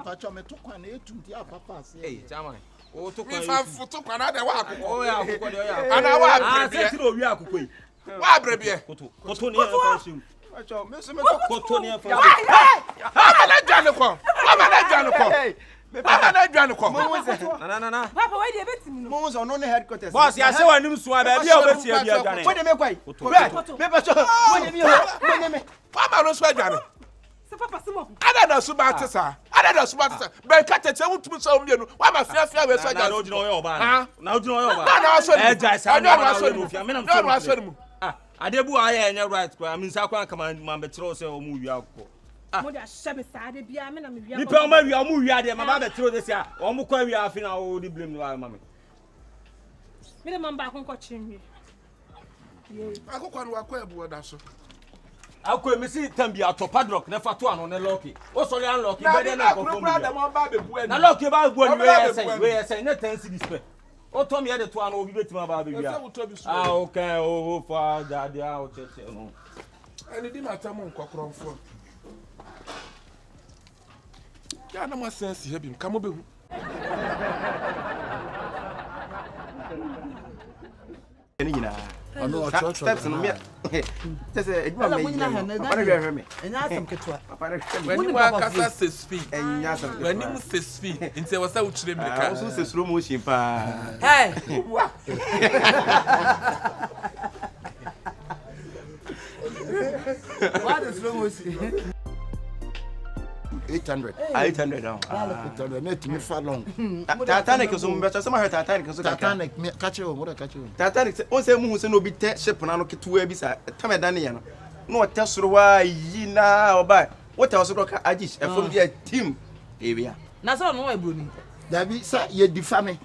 Pacho me to kwa na etumti apapa ase. Eh, chairman. O to kwa. We fa foto kwa na de wa akoko. O ya akoko de o ya. Ana wa Ah, brebie. se ti ro wi akoko yi. Wa brebie. Koto ni e fa sim. Pacho me so me Koto ni e fa. Ama na dwane ko. Ama na dwane ko. Ama na dwane ko. Na. Papa, why dey bet me no? mo so no ne headquarters. Boss, ya se wa nim so ba bia o betia bia dwane. Wo de me kwai. Me pacho. Wo de mi ho. Wo de me. Papa no so dwane. Se papa se mo. Ada da suba tesa. Ada da suba tesa. Be ka tete wutum so mienu. Wa ma fia we so dwane. Na ojina oyo ba. Na ojina oyo ba. Na so. Eh, jai sa na so. no fia. Me na so mu. Adebu aye enye right kwa min sa kwa kama man betro se o mu wi akko. Mo da shebe sa de bia me na me wi. Ni pe o ma wi o mu wi ade ma ba betro de se a o mu kwa wi afi na o di blame no ma me. Me de man ba kon ko chinwe. Akokwa no akwa ebu da so. Akwa mi si tambi ato padlock na fa to ano ne lock. O so le unlock be de na ko fo mu. Na lock ba gbo ni we say na 10 cedis pe. O to me de to ano obi betima ba be wi. Ah, okay, oh for daddy out cheche no. Ani di matamu nkokronfo. Ya na mo sense he bim kamo behu. Ni nyina. Ano Steps no me. Tese eduma me nyina. Papa na hwe me. Enya asem ketwa. Papa na hwe me. When you are kasa se speak. Enya asem. When you se speak, nti we say wo chire me ka. O so se slow motion pa. Hey. What is slow motion? 800. 800 now. 800 net me fa long. Titanic so mo beto se ma hwe Titanic so Titanic me catch you, what catch you. Titanic on se mu hu se no bi te ship na no ketua bi sa tameda ne ye no. No o te soro wa yi na oba. What else ka ajish e from there team e bia. Na so no wa broni. Dabi sa ye difame.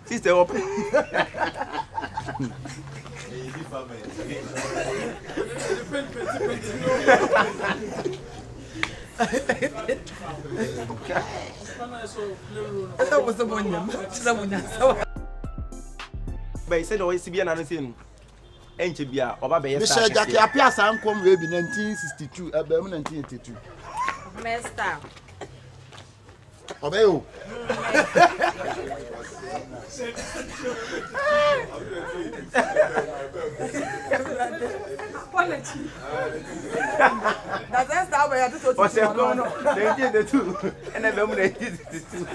Sister op. was a monument. But said always be another thing. Ain't you be a Oba Bay? Mr. Jackie appears and come maybe 1962, 1982. Messed up. Obey you. That's how I had to What's going on? They did the two, and then they did the two.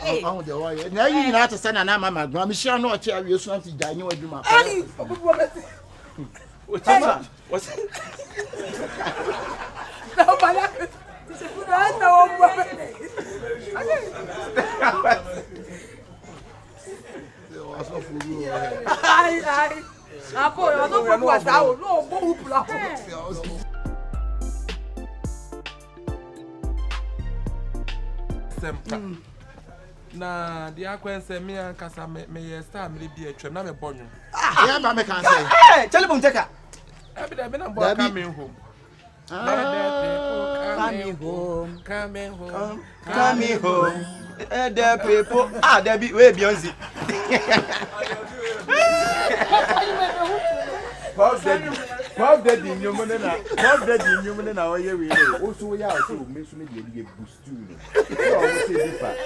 Oh, the way. Now you not to send an amama, Grammy shall not tell you something. I know I do my. What's it? No, but I know. Na the akwense me ankasa me star me bi atwam na me bonyo. Yeah, mama can say. Hey, tell him take. Abi da be na boy coming home. Coming home. The people there be we Beyonce. Bob daddy in your money now. Bob daddy in your money now. We also we are so me so me dey boost you. So I will say different.